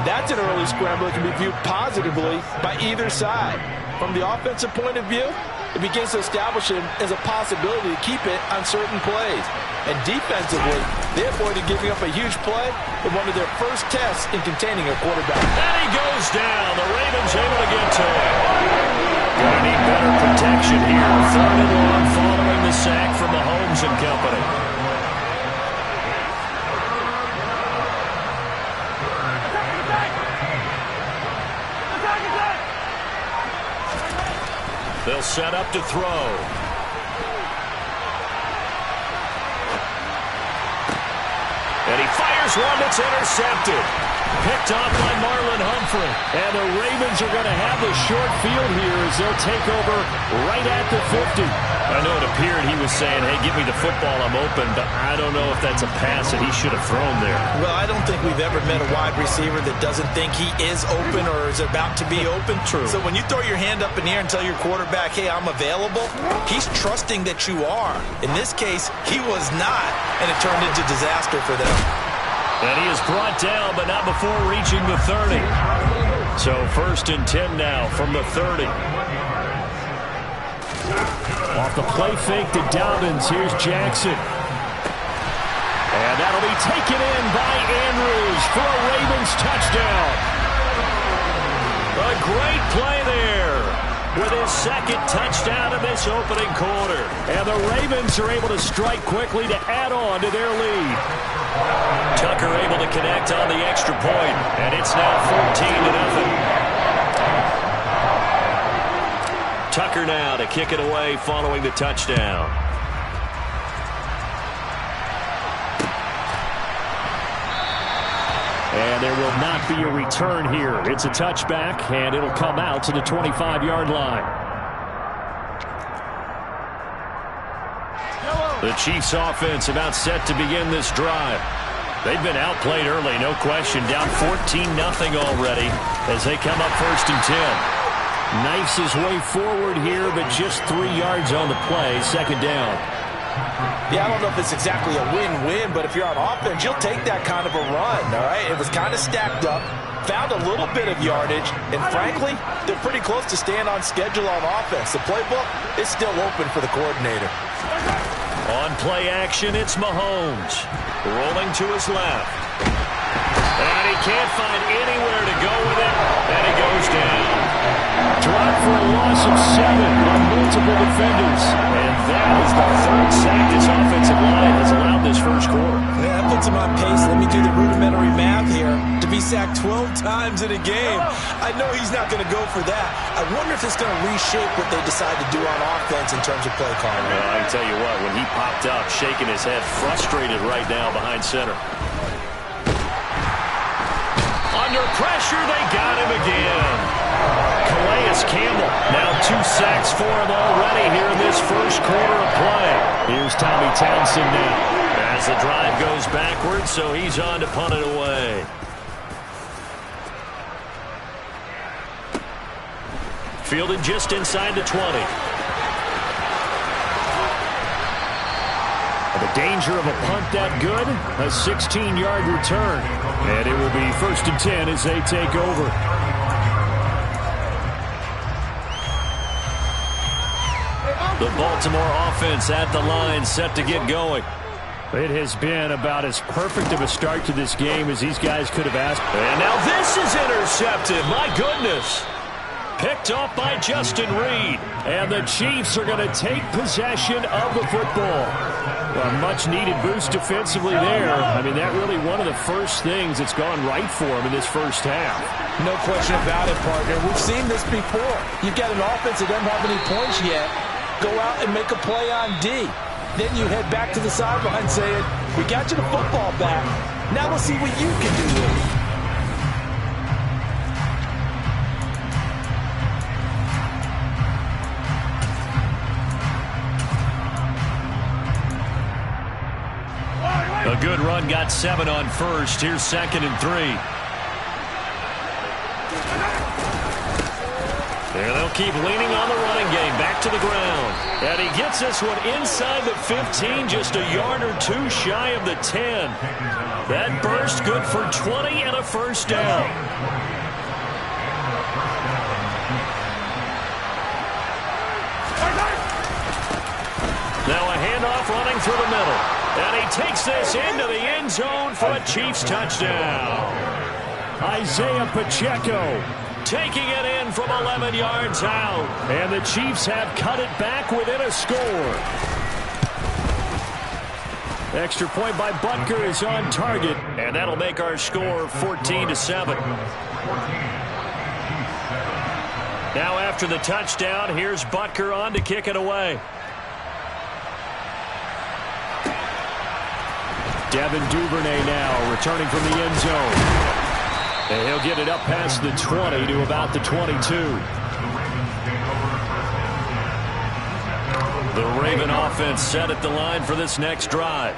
That's an early scramble that can be viewed positively by either side. From the offensive point of view, it begins to establish him as a possibility to keep it on certain plays. And defensively, they avoided giving up a huge play in one of their first tests in containing a quarterback. And he goes down. The Ravens able to get to him. Going to need better protection here. 3rd and long following the sack from Mahomes and company. They'll set up to throw. And he fires one that's intercepted. Picked off by Marlon Humphrey. And the Ravens are going to have the short field here as they'll take over right at the 50. I know it appeared he was saying, hey, give me the football, I'm open, but I don't know if that's a pass that he should have thrown there. Well, I don't think we've ever met a wide receiver that doesn't think he is open or is about to be open. True. So when you throw your hand up in the air and tell your quarterback, hey, I'm available, he's trusting that you are. In this case, he was not, and it turned into disaster for them. And he is brought down, but not before reaching the 30. So 1st and 10 now from the 30. Off the play fake to Dobbins. Here's Jackson. And that'll be taken in by Andrews for a Ravens touchdown. A great play there with his 2nd touchdown of this opening quarter. And the Ravens are able to strike quickly to add on to their lead. Tucker able to connect on the extra point, and it's now 14-0. Tucker now to kick it away following the touchdown. And there will not be a return here. It's a touchback, and it'll come out to the 25-yard line. The Chiefs offense about set to begin this drive. They've been outplayed early, no question. Down 14-0 already as they come up 1st and 10. Knifes his way forward here, but just 3 yards on the play. 2nd down. Yeah, I don't know if it's exactly a win-win, but if you're on offense, you'll take that kind of a run, all right? It was kind of stacked up, found a little bit of yardage, and frankly, they're pretty close to staying on schedule on offense. The playbook is still open for the coordinator. On play action, it's Mahomes. Rolling to his left. And he can't find anywhere to go with it, and he goes down. Dropped for a loss of 7 on multiple defenders. And that is the third sack this offensive line has allowed this first quarter. Yeah, that puts him on pace. Let me do the rudimentary math here. To be sacked 12 times in a game, I know he's not going to go for that. I wonder if it's going to reshape what they decide to do on offense in terms of play calling. Well, I can tell you what, when he popped up, shaking his head, frustrated right now behind center. Under pressure, they got him again. Calais Campbell, now 2 sacks for him already here in this first quarter of play. Here's Tommy Townsend now. As the drive goes backwards, so he's on to punt it away. Fielded just inside the 20. The danger of a punt that good, a 16-yard return. And it will be 1st and 10 as they take over. The Baltimore offense at the line, set to get going. It has been about as perfect of a start to this game as these guys could have asked. And now this is intercepted. My goodness. Picked off by Justin Reed. And the Chiefs are going to take possession of the football. A much-needed boost defensively there. I mean, that really one of the first things that's gone right for him in this first half. No question about it, partner. We've seen this before. You've got an offense that doesn't have any points yet. Go out and make a play on D. Then you head back to the sideline saying, we got you the football back. Now we'll see what you can do with it. A good run, got 7 on first. Here's 2nd and 3. And they'll keep leaning on the running game. Back to the ground. And he gets this one inside the 15, just a yard or 2 shy of the 10. That burst good for 20 and a first down. Now a handoff running through the middle. And he takes this into the end zone for a Chiefs touchdown. Isaiah Pacheco taking it in from 11 yards out. And the Chiefs have cut it back within a score. Extra point by Butker is on target. And that'll make our score 14-7. Now after the touchdown, here's Butker on to kick it away. Devin Duvernay now returning from the end zone. And he'll get it up past the 20 to about the 22. The Raven offense set at the line for this next drive.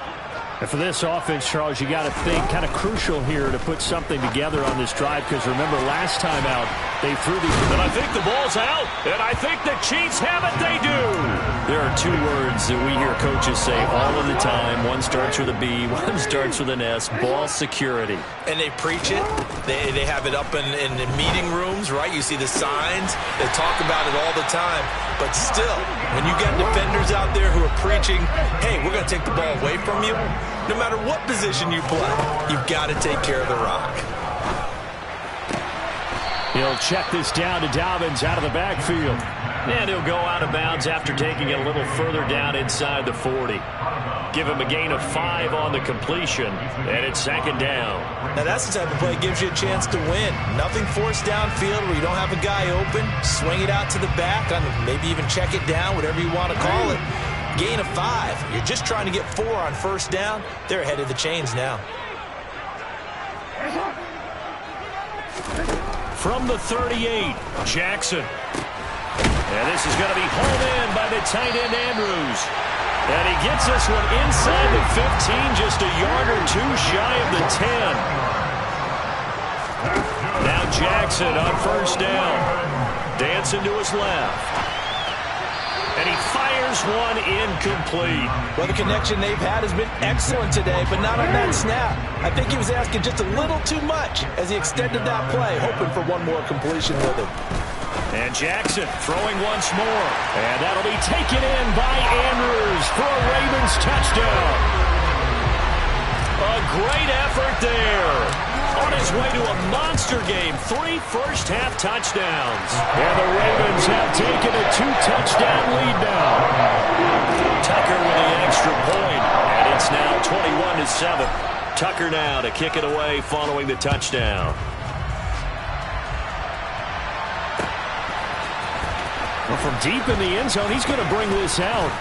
And for this offense, Charles, you got to think kind of crucial here to put something together on this drive, because remember last time out they threw these. And I think the ball's out, and I think the Chiefs have it. They do. There are 2 words that we hear coaches say all of the time. One starts with a B, one starts with an S. Ball security. And they preach it. They have it up in the meeting rooms, right? You see the signs. They talk about it all the time. But still, when you got defenders out there who are preaching, hey, we're going to take the ball away from you, no matter what position you play, you've got to take care of the rock. He'll check this down to Dobbins out of the backfield. And he'll go out of bounds after taking it a little further down inside the 40. Give him a gain of 5 on the completion, and it's 2nd down. Now that's the type of play that gives you a chance to win. Nothing forced downfield where you don't have a guy open. Swing it out to the back, maybe even check it down, whatever you want to call it. Gain of 5. You're just trying to get 4 on first down. They're ahead of the chains now. From the 38, Jackson. And this is going to be hauled in by the tight end Andrews. And he gets this one inside the 15, just a yard or 2 shy of the 10. Now Jackson on first down. Dancing to his left. And he fires one incomplete. Well, the connection they've had has been excellent today, but not on that snap. I think he was asking just a little too much as he extended that play, hoping for one more completion with it. And Jackson throwing once more. And that'll be taken in by Andrews for a Ravens touchdown. A great effort there. On his his way to a monster game. 3 first-half touchdowns. And the Ravens have taken a 2-touchdown lead now. Tucker with the extra point, and it's now 21-7. Tucker now to kick it away following the touchdown. Well, from deep in the end zone, he's going to bring this out.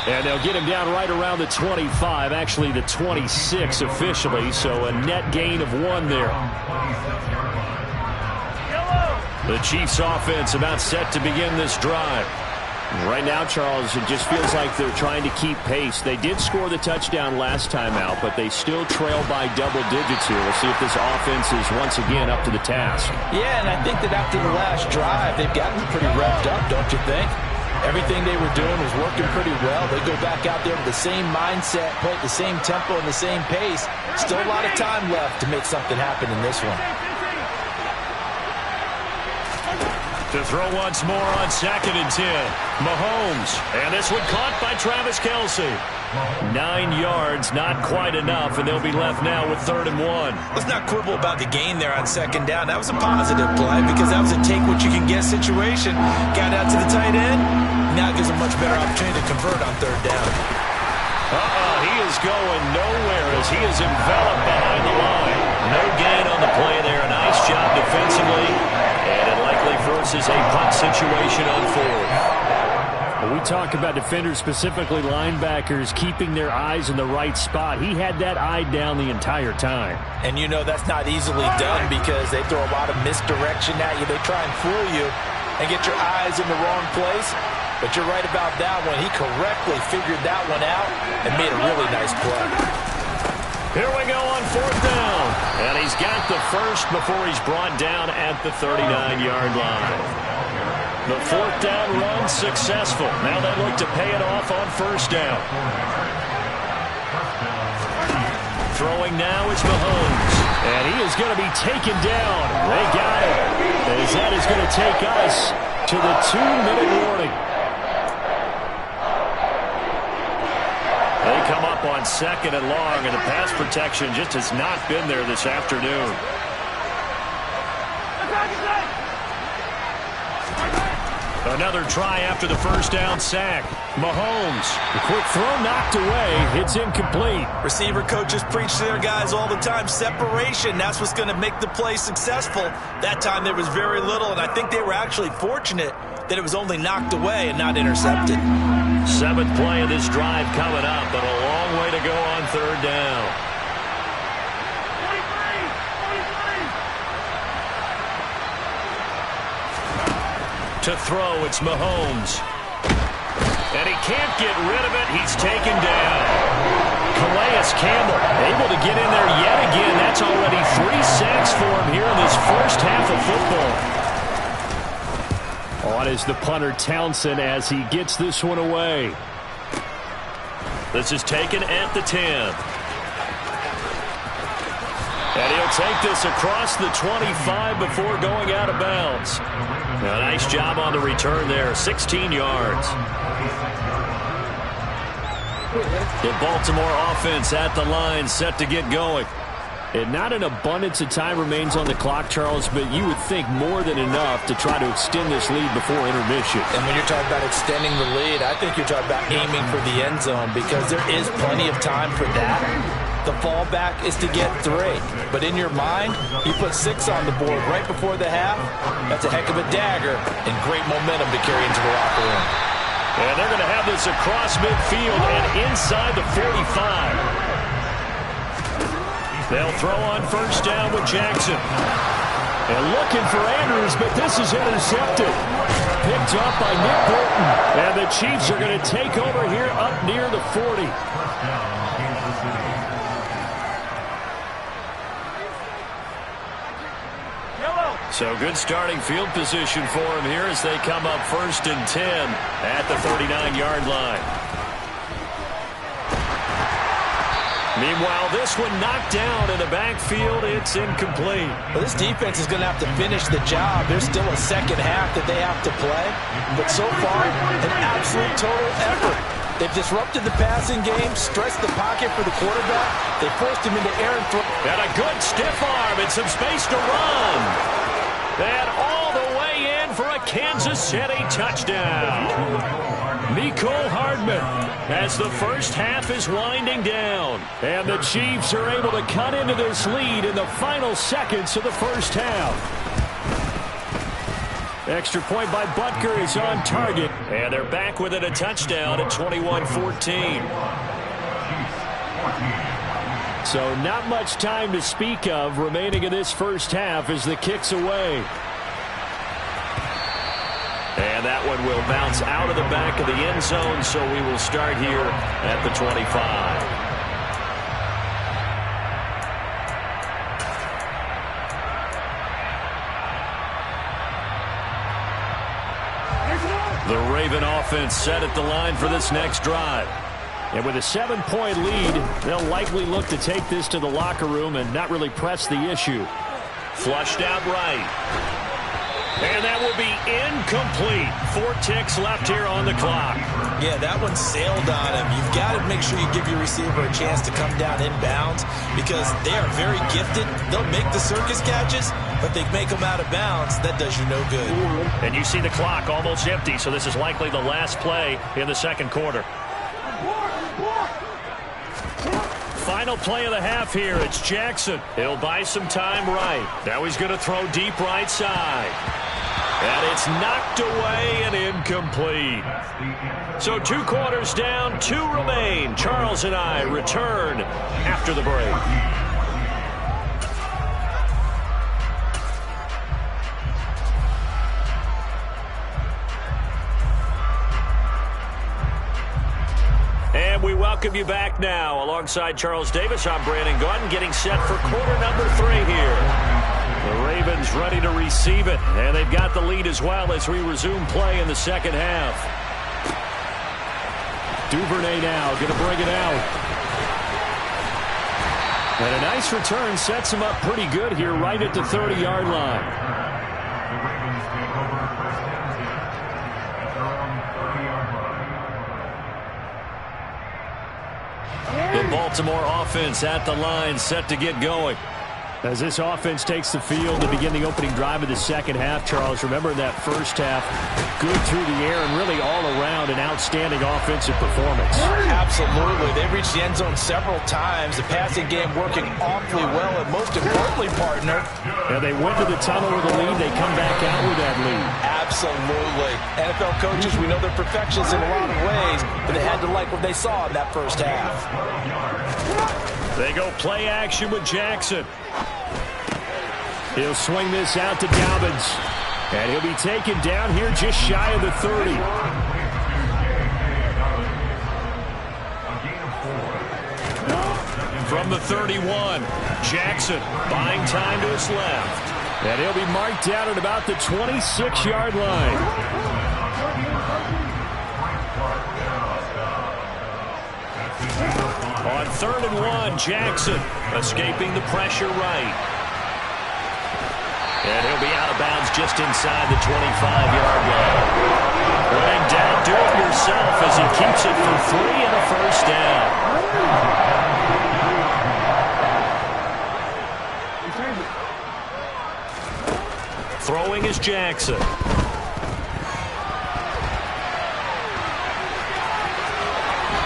And they'll get him down right around the 25, actually the 26 officially, so a net gain of 1 there. The Chiefs offense about set to begin this drive. Right now, Charles, it just feels like they're trying to keep pace. They did score the touchdown last time out, but they still trail by double digits here. We'll see if this offense is once again up to the task. Yeah, and I think that after the last drive, they've gotten pretty revved up, don't you think? Everything they were doing was working pretty well. They go back out there with the same mindset, play at the same tempo and the same pace. Still a lot of time left to make something happen in this one. To throw once more on 2nd and 10. Mahomes. And this one caught by Travis Kelce. 9 yards, not quite enough, and they'll be left now with 3rd and 1. Let's not quibble about the gain there on 2nd down. That was a positive play because that was a take-what-you-can-get situation. Got out to the tight end. Now it gives a much better opportunity to convert on 3rd down. He is going nowhere as he is enveloped behind the line. No gain on the play there. A nice job defensively. And it likely forces a punt situation on 4th. We talk about defenders, specifically linebackers, keeping their eyes in the right spot. He had that eye down the entire time. And you know that's not easily done because they throw a lot of misdirection at you. They try and fool you and get your eyes in the wrong place. But you're right about that one. He correctly figured that one out and made a really nice play. Here we go on 4th down. And he's got the first before he's brought down at the 39-yard line. The 4th down run successful. Now they look to pay it off on 1st down. Throwing now is Mahomes. And he is going to be taken down. They got it. As that is going to take us to the 2-minute warning. They come up on 2nd and long, and the pass protection just has not been there this afternoon. Another try after the 1st down sack. Mahomes, the quick throw knocked away. It's incomplete. Receiver coaches preach to their guys all the time. Separation, that's what's going to make the play successful. That time there was very little, and I think they were actually fortunate that it was only knocked away and not intercepted. 7th play of this drive coming up, but a long way to go on 3rd down. To throw, it's Mahomes. And he can't get rid of it. He's taken down. Calais Campbell able to get in there yet again. That's already 3 sacks for him here in this first half of football. On is the punter Townsend as he gets this one away. This is taken at the 10. And he'll take this across the 25 before going out of bounds. A nice job on the return there, 16 yards. The Baltimore offense at the line, set to get going. And not an abundance of time remains on the clock, Charles, but you would think more than enough to try to extend this lead before intermission. And when you're talking about extending the lead, I think you're talking about aiming for the end zone because there is plenty of time for that. The fallback is to get 3. But in your mind, you put 6 on the board right before the half. That's a heck of a dagger and great momentum to carry into the locker room. And they're going to have this across midfield and inside the 45. They'll throw on 1st down with Jackson. And looking for Andrews, but this is intercepted. Picked up by Nick Bolton. And the Chiefs are going to take over here up near the 40. So good starting field position for him here as they come up 1st and 10 at the 39-yard line. Meanwhile, this one knocked down in the backfield. It's incomplete. Well, this defense is going to have to finish the job. There's still a second half that they have to play. But so far, an absolute total effort. They've disrupted the passing game, stretched the pocket for the quarterback. They forced him into air and throw. And a good stiff arm and some space to run. And all the way in for a Kansas City touchdown. Mecole Hardman as the first half is winding down. And the Chiefs are able to cut into this lead in the final seconds of the first half. Extra point by Butker is on target. And they're back within a touchdown at 21-14. So not much time to speak of remaining in this first half as the kick's away. And that one will bounce out of the back of the end zone, so we will start here at the 25. The Raven offense set at the line for this next drive. And with a 7-point lead, they'll likely look to take this to the locker room and not really press the issue. Flushed out right. And that will be incomplete. 4 ticks left here on the clock. Yeah, that one sailed on him. You've got to make sure you give your receiver a chance to come down inbounds because they are very gifted. They'll make the circus catches, but they make them out of bounds. That does you no good. And you see the clock almost empty, so this is likely the last play in the second quarter. Final play of the half here. It's Jackson. He'll buy some time right. Now he's going to throw deep right side. And it's knocked away and incomplete. So 2 quarters down, 2 remain. Charles and I return after the break. And we welcome you back now. Alongside Charles Davis, I'm Brandon Gaudin, getting set for quarter number 3 here. The Ravens ready to receive it, and they've got the lead as well as we resume play in the second half. Duvernay now going to bring it out. And a nice return sets him up pretty good here right at the 30-yard line. The Baltimore offense at the line, set to get going. As this offense takes the field to begin the opening drive of the second half, Charles, remember that first half, good through the air and really all around an outstanding offensive performance. Absolutely. They reached the end zone several times. The passing game working awfully well, and most importantly, partner. And they went to the tunnel with a lead. They come back out with that lead. Absolutely. NFL coaches, we know they're perfectionists in a lot of ways, but they had to like what they saw in that first half. They go play action with Jackson. He'll swing this out to Dobbins. And he'll be taken down here just shy of the 30. From the 31, Jackson buying time to his left. And he'll be marked down at about the 26-yard line. On 3rd and 1, Jackson escaping the pressure right. And he'll be out of bounds just inside the 25-yard line. Running down, do it yourself as he keeps it for 3 and a first down. Throwing is Jackson.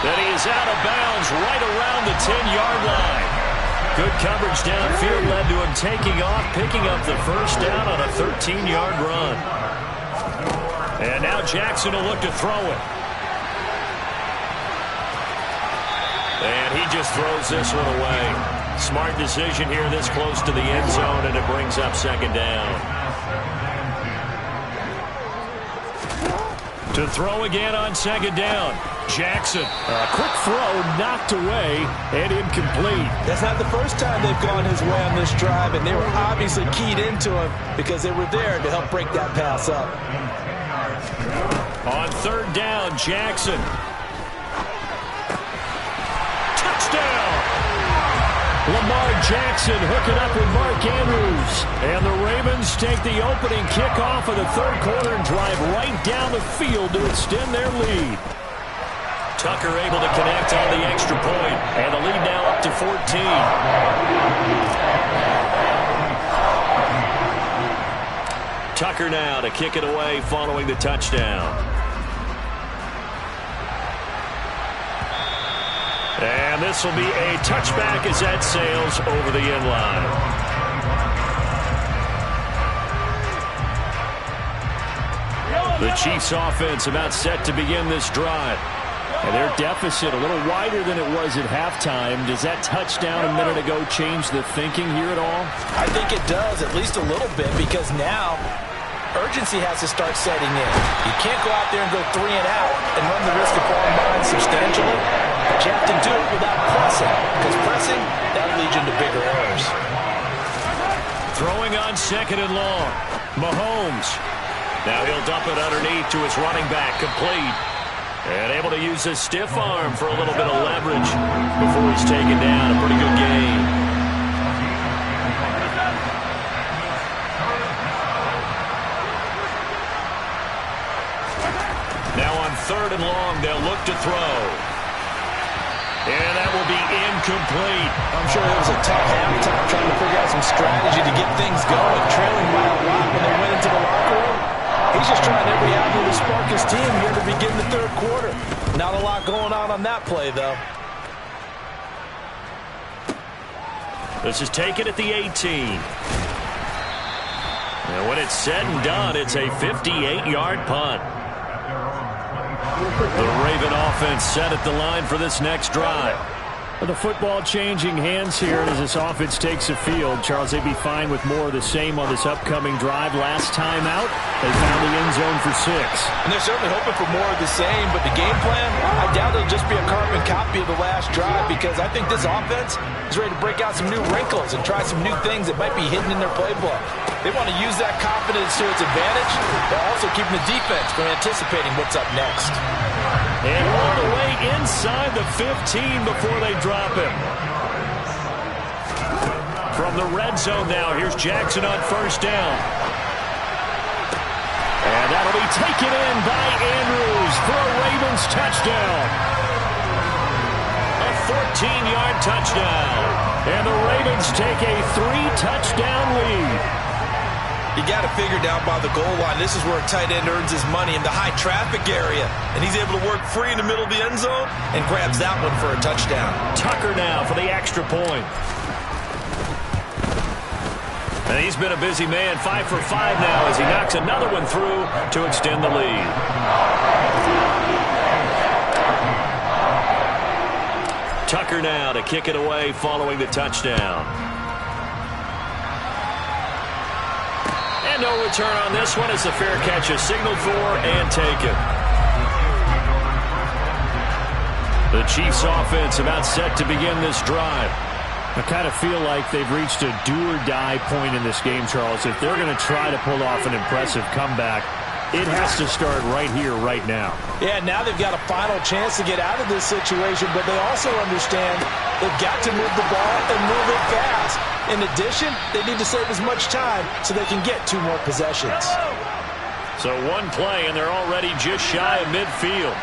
Then he is out of bounds right around the 10-yard line. Good coverage downfield led to him taking off, picking up the first down on a 13-yard run. And now Jackson will look to throw it. And he just throws this one away. Smart decision here this close to the end zone, and it brings up 2nd down. To throw again on 2nd down. Jackson, a quick throw knocked away and incomplete. That's not the first time they've gone his way on this drive, and they were obviously keyed into him because they were there to help break that pass up. On 3rd down, Jackson. Touchdown! Lamar Jackson hooking up with Mark Andrews. And the Ravens take the opening kickoff of the 3rd quarter and drive right down the field to extend their lead. Tucker able to connect on the extra point, and the lead now up to 14. Tucker now to kick it away following the touchdown. And this will be a touchback as that sails over the end line. The Chiefs offense about set to begin this drive. And their deficit a little wider than it was at halftime. Does that touchdown a minute ago change the thinking here at all? I think it does, at least a little bit, because now urgency has to start setting in. You can't go out there and go 3 and out and run the risk of falling behind substantially. But you have to do it without pressing, because pressing, that leads you into bigger errors. Throwing on 2nd and long. Mahomes. Now he'll dump it underneath to his running back, complete. And able to use his stiff arm for a little bit of leverage before he's taken down. A pretty good game. Now on 3rd and long, they'll look to throw. And that will be incomplete. I'm sure it was a tough halftime trying to figure out some strategy to get things going, trailing by a lot when they went into the locker room. He's just trying every avenue to spark his team here to begin the 3rd quarter. Not a lot going on that play, though. This is taken at the 18. And when it's said and done, it's a 58-yard punt. The Raven offense set at the line for this next drive. The football changing hands here as this offense takes the field. Charles, they'd be fine with more of the same on this upcoming drive. Last time out, they found the end zone for 6. And they're certainly hoping for more of the same, but the game plan, I doubt it'll just be a carbon copy of the last drive, because I think this offense is ready to break out some new wrinkles and try some new things that might be hidden in their playbook. They want to use that confidence to its advantage, while also keeping the defense from anticipating what's up next. And all the way inside the 15 before they drop him. From the red zone now, here's Jackson on 1st down. And that'll be taken in by Andrews for a Ravens touchdown. A 14-yard touchdown. And the Ravens take a 3-touchdown lead. You got to figure down by the goal line, this is where a tight end earns his money, in the high traffic area. And he's able to work free in the middle of the end zone and grabs that one for a touchdown. Tucker now for the extra point. And he's been a busy man, 5 for 5 now as he knocks another one through to extend the lead. Tucker now to kick it away following the touchdown. And no return on this one as the fair catch is signaled for and taken. The Chiefs offense about set to begin this drive. I kind of feel like they've reached a do-or-die point in this game, Charles. If they're going to try to pull off an impressive comeback, it has to start right here, right now. Yeah, now they've got a final chance to get out of this situation, but they also understand they've got to move the ball and move it fast. In addition, they need to save as much time so they can get 2 more possessions. So one play, and they're already just shy of midfield.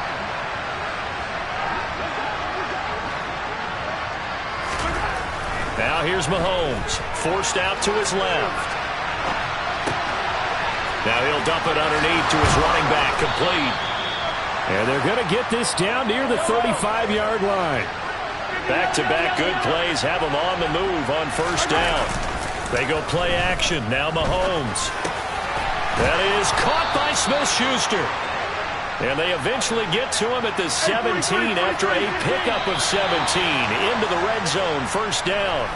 Now here's Mahomes, forced out to his left. Now he'll dump it underneath to his running back, complete. And they're going to get this down near the 35-yard line. Back-to-back good plays have them on the move on 1st down. They go play action. Now Mahomes. That is caught by Smith-Schuster. And they eventually get to him at the 17 after a pickup of 17 into the red zone. 1st down.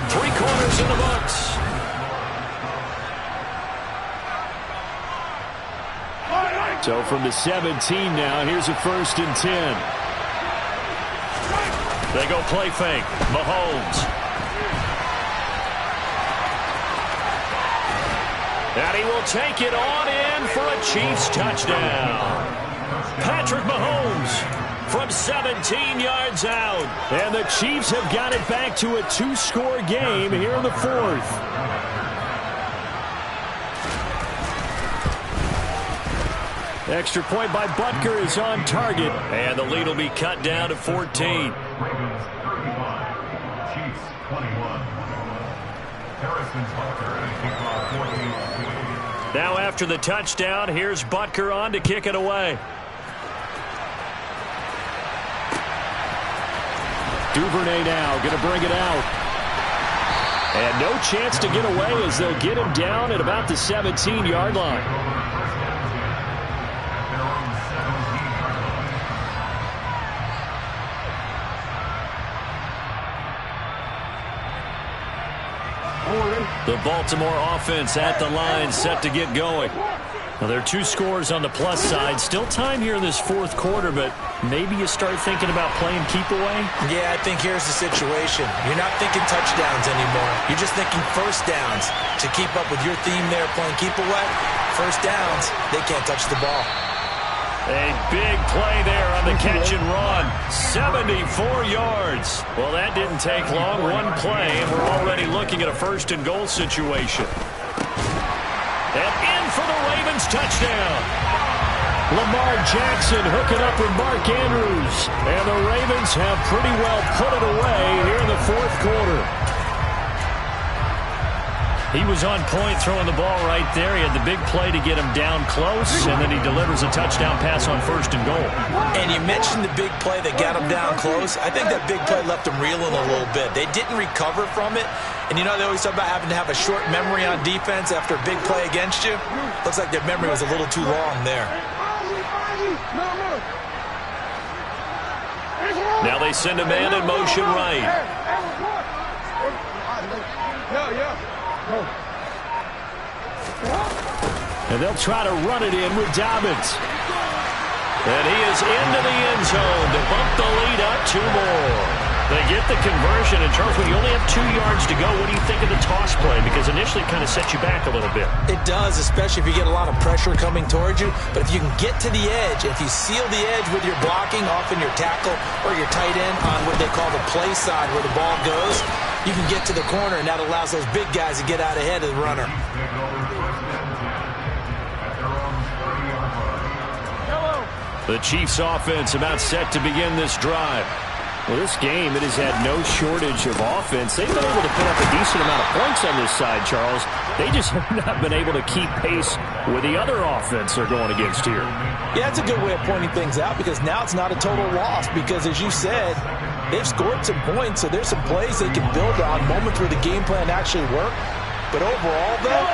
3 quarters in the books. So from the 17 now, here's a 1st and 10. They go play fake. Mahomes. And he will take it on in for a Chiefs touchdown. Patrick Mahomes from 17 yards out. And the Chiefs have got it back to a 2-score game here in the 4th. Extra point by Butker is on target. And the lead will be cut down to 14. Now after the touchdown, here's Butker on to kick it away. Duvernay now going to bring it out. And no chance to get away as they'll get him down at about the 17-yard line. The Baltimore offense at the line, set to get going. Well, there are 2 scores on the plus side. Still time here in this fourth quarter, but maybe you start thinking about playing keep away? Yeah, I think here's the situation. You're not thinking touchdowns anymore. You're just thinking first downs. To keep up with your theme there, playing keep away, first downs, they can't touch the ball. A big play there on the catch and run. 74 yards. Well, that didn't take long. One play, and we're already looking at a first and goal situation. And in for the Ravens touchdown. Lamar Jackson hooking up with Mark Andrews. And the Ravens have pretty well put it away here in the fourth quarter. He was on point throwing the ball right there. He had the big play to get him down close, and then he delivers a touchdown pass on first and goal. And you mentioned the big play that got him down close. I think that big play left him reeling a little bit. They didn't recover from it. And, you know, they always talk about having to have a short memory on defense after a big play against you. Looks like their memory was a little too long there. Now they send a man in motion right. And they'll try to run it in with Dobbins. And he is into the end zone to bump the lead up 2 more. They get the conversion. And, Charles, when you only have 2 yards to go, what do you think of the toss play? Because initially it kind of sets you back a little bit. It does, especially if you get a lot of pressure coming towards you. But if you can get to the edge, if you seal the edge with your blocking, often your tackle or your tight end on what they call the play side where the ball goes, you can get to the corner, and that allows those big guys to get out ahead of the runner. The Chiefs offense about set to begin this drive. Well, this game, it has had no shortage of offense. They've been able to put up a decent amount of points on this side, Charles. They just have not been able to keep pace with the other offense they're going against here. Yeah, it's a good way of pointing things out because now it's not a total loss because, as you said, they've scored some points, so there's some plays they can build on, moments where the game plan actually worked. But overall, though,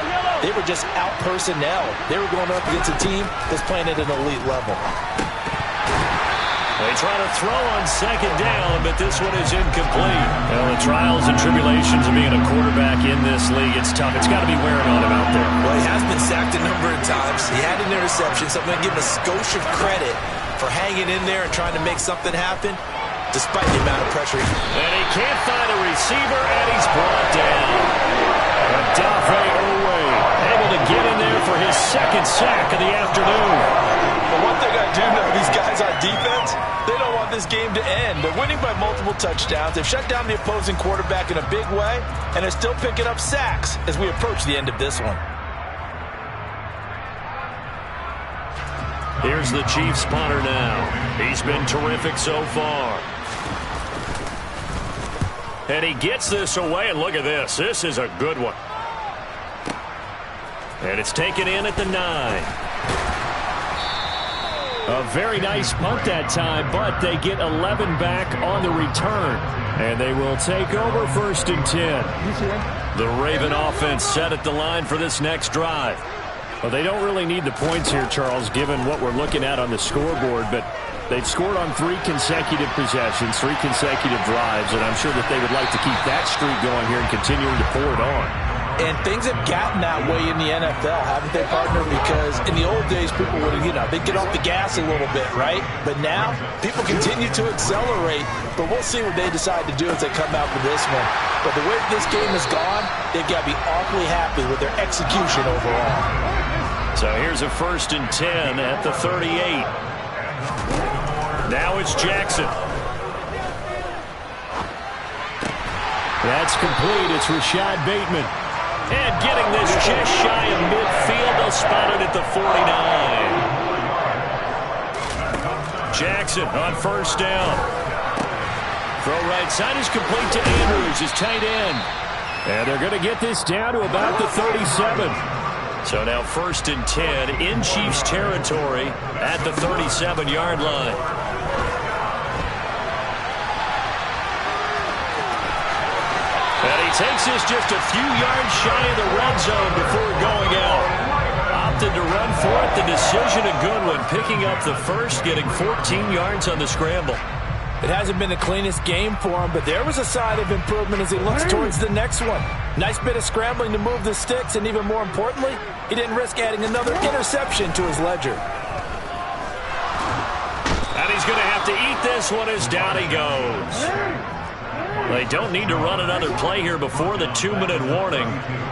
they were just out-personnel. They were going up against a team that's playing at an elite level. They try to throw on second down, but this one is incomplete. Well, the trials and tribulations of being a quarterback in this league, it's tough. It's got to be wearing on him out there. Well, he has been sacked a number of times. He had an interception, so I'm going to give him a skosh of credit for hanging in there and trying to make something happen, despite the amount of pressure. And he can't find a receiver, and he's brought down. Odafe Oweh able to get in there for his second sack of the afternoon. But one thing I do know, these guys on defense, they don't want this game to end. They're winning by multiple touchdowns. They've shut down the opposing quarterback in a big way, and they're still picking up sacks as we approach the end of this one. Here's the Chiefs punter now. He's been terrific so far. And he gets this away, and look at this. This is a good one. And it's taken in at the 9. A very nice punt that time, but they get 11 back on the return. And they will take over first and 10. The Raven offense set at the line for this next drive. Well, they don't really need the points here, Charles, given what we're looking at on the scoreboard, but they've scored on 3 consecutive possessions, 3 consecutive drives, and I'm sure that they would like to keep that streak going here and continuing to pour it on. And things have gotten that way in the NFL, haven't they, partner? Because in the old days, people would, they'd get off the gas a little bit, right? But now, people continue to accelerate, but we'll see what they decide to do as they come out for this one. But the way this game has gone, they've got to be awfully happy with their execution overall. So here's a first and 10 at the 38. Now it's Jackson. That's complete. It's Rashad Bateman. And getting this just shy of midfield, they'll spot it at the 49. Jackson on first down. Throw right side is complete to Andrews, his tight end. And they're going to get this down to about the 37. So now 1st and 10 in Chiefs territory at the 37-yard line. And he takes this just a few yards shy of the red zone before going out. Opted to run for it. The decision a good one. Picking up the first, getting 14 yards on the scramble. It hasn't been the cleanest game for him, but there was a sign of improvement as he looks towards the next one. Nice bit of scrambling to move the sticks, and even more importantly, he didn't risk adding another interception to his ledger. And he's going to have to eat this one as down he goes. They don't need to run another play here before the 2-minute warning.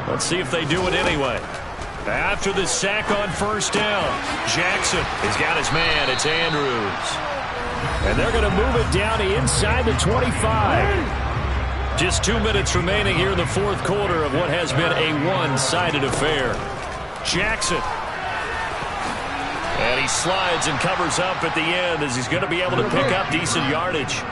Let's see if they do it anyway. After the sack on first down, Jackson has got his man. It's Andrews. And they're going to move it down to inside the 25. Just 2 minutes remaining here in the fourth quarter of what has been a one-sided affair. Jackson. And he slides and covers up at the end as he's going to be able to pick up decent yardage.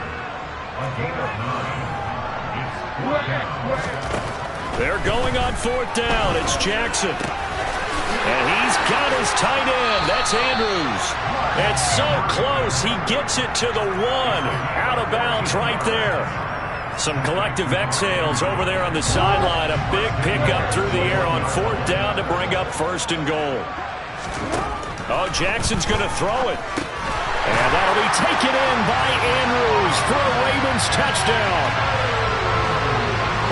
They're going on fourth down. It's Jackson. And he's got his tight end. That's Andrews. It's so close. He gets it to the 1. Out of bounds right there. Some collective exhales over there on the sideline. A big pickup through the air on fourth down to bring up 1st and goal. Oh, Jackson's going to throw it. And that'll be taken in by Andrews for a Ravens touchdown.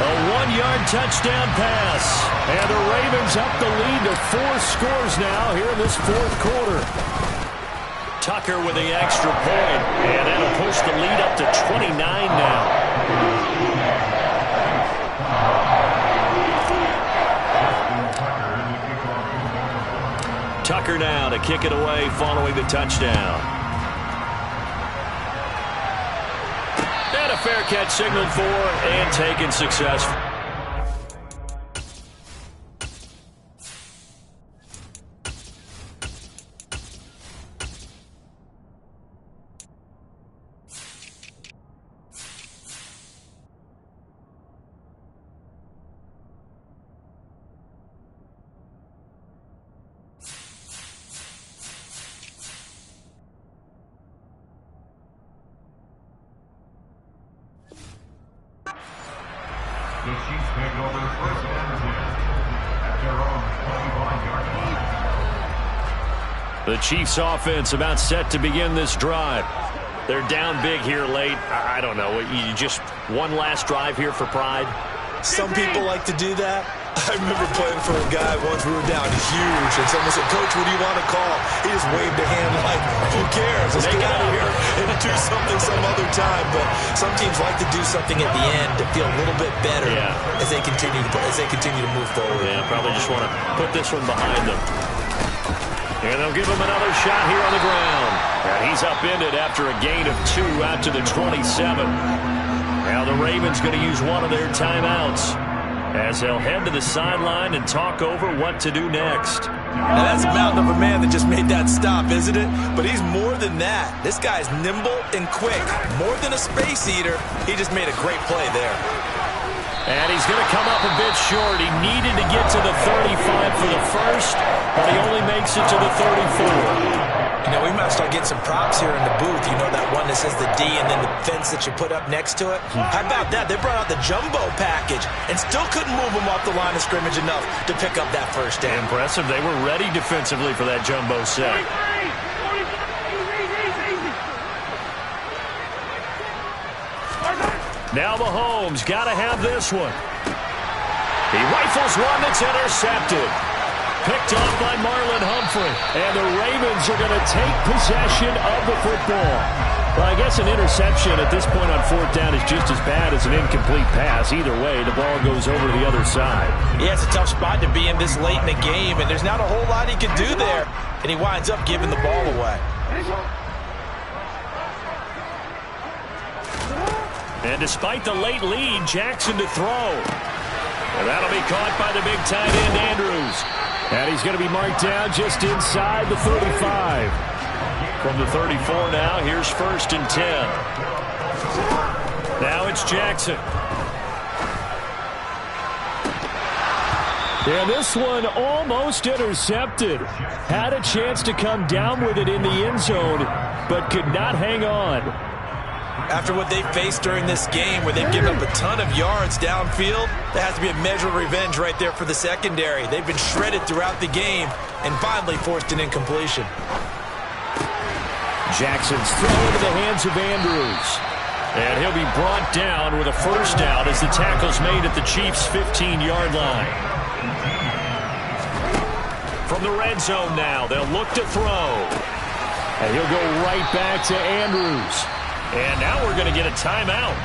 A 1-yard touchdown pass. And the Ravens up the lead to 4 scores now here in this fourth quarter. Tucker with the extra point. And that'll push the lead up to 29 now. Tucker now to kick it away following the touchdown. And a fair catch signaled for and taken successful. The Chiefs take over 1st and 10 at their own 21-yard line. The Chiefs offense about set to begin this drive. They're down big here late. I don't know. You just one last drive here for pride? Some people like to do that. I remember playing for a guy once. We were down huge, and someone said, "Coach, what do you want to call?" He just waved a hand like, "Who cares? Let's get out of here and do something some other time." But some teams like to do something at the end to feel a little bit better as they continue to move forward. Yeah, probably just want to put this one behind them. And they'll give him another shot here on the ground. And he's upended after a gain of 2 out to the 27. Now the Ravens going to use one of their timeouts as they'll head to the sideline and talk over what to do next. Now that's a mountain of a man that just made that stop, isn't it? But he's more than that. This guy's nimble and quick. More than a space eater, he just made a great play there. And he's going to come up a bit short. He needed to get to the 35 for the first, but he only makes it to the 34. You know, we might start getting some props here in the booth. You know that one that says the D and then the fence that you put up next to it? How about that? They brought out the jumbo package and still couldn't move them off the line of scrimmage enough to pick up that first down. Impressive. They were ready defensively for that jumbo set. Now Mahomes got to have this one. He rifles one that's intercepted. Picked off by Marlon Humphrey. And the Ravens are going to take possession of the football. Well, I guess an interception at this point on fourth down is just as bad as an incomplete pass. Either way, the ball goes over to the other side. Yeah, it's a tough spot to be in this late in the game, and there's not a whole lot he can do there. And he winds up giving the ball away. And despite the late lead, Jackson to throw. And that'll be caught by the big tight end, Andrews. And he's going to be marked down just inside the 35. From the 34 now, here's 1st and 10. Now it's Jackson. Yeah, this one almost intercepted. Had a chance to come down with it in the end zone, but could not hang on. After what they faced during this game, where they've given up a ton of yards downfield, there has to be a measure of revenge right there for the secondary. They've been shredded throughout the game and finally forced an incompletion. Jackson's throw into the hands of Andrews. And he'll be brought down with a 1st down as the tackle's made at the Chiefs' 15-yard line. From the red zone now, they'll look to throw. And he'll go right back to Andrews. And now we're going to get a timeout.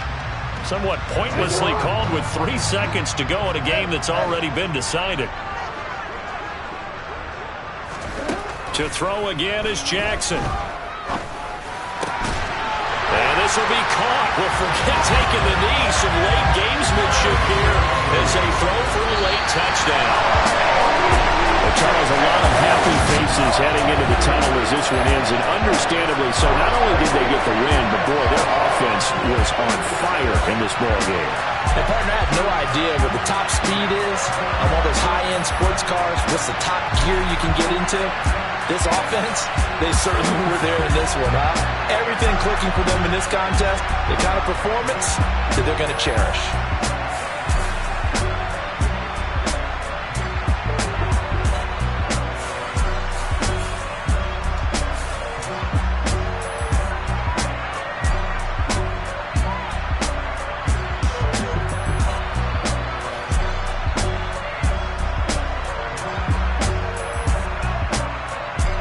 Somewhat pointlessly called with 3 seconds to go in a game that's already been decided. To throw again is Jackson. And this will be caught. We'll forget taking the knee. Some late gamesmanship here as they throw for a late touchdown. Well, Charles, a lot of happy faces heading into the tunnel as this one ends, and understandably so. Not only did they get the win, but boy, their offense was on fire in this ball game. And partner, I have no idea what the top speed is on all those high-end sports cars. What's the top gear you can get into? This offense, they certainly were there in this one, huh? Everything clicking for them in this contest, the kind of performance that they're going to cherish.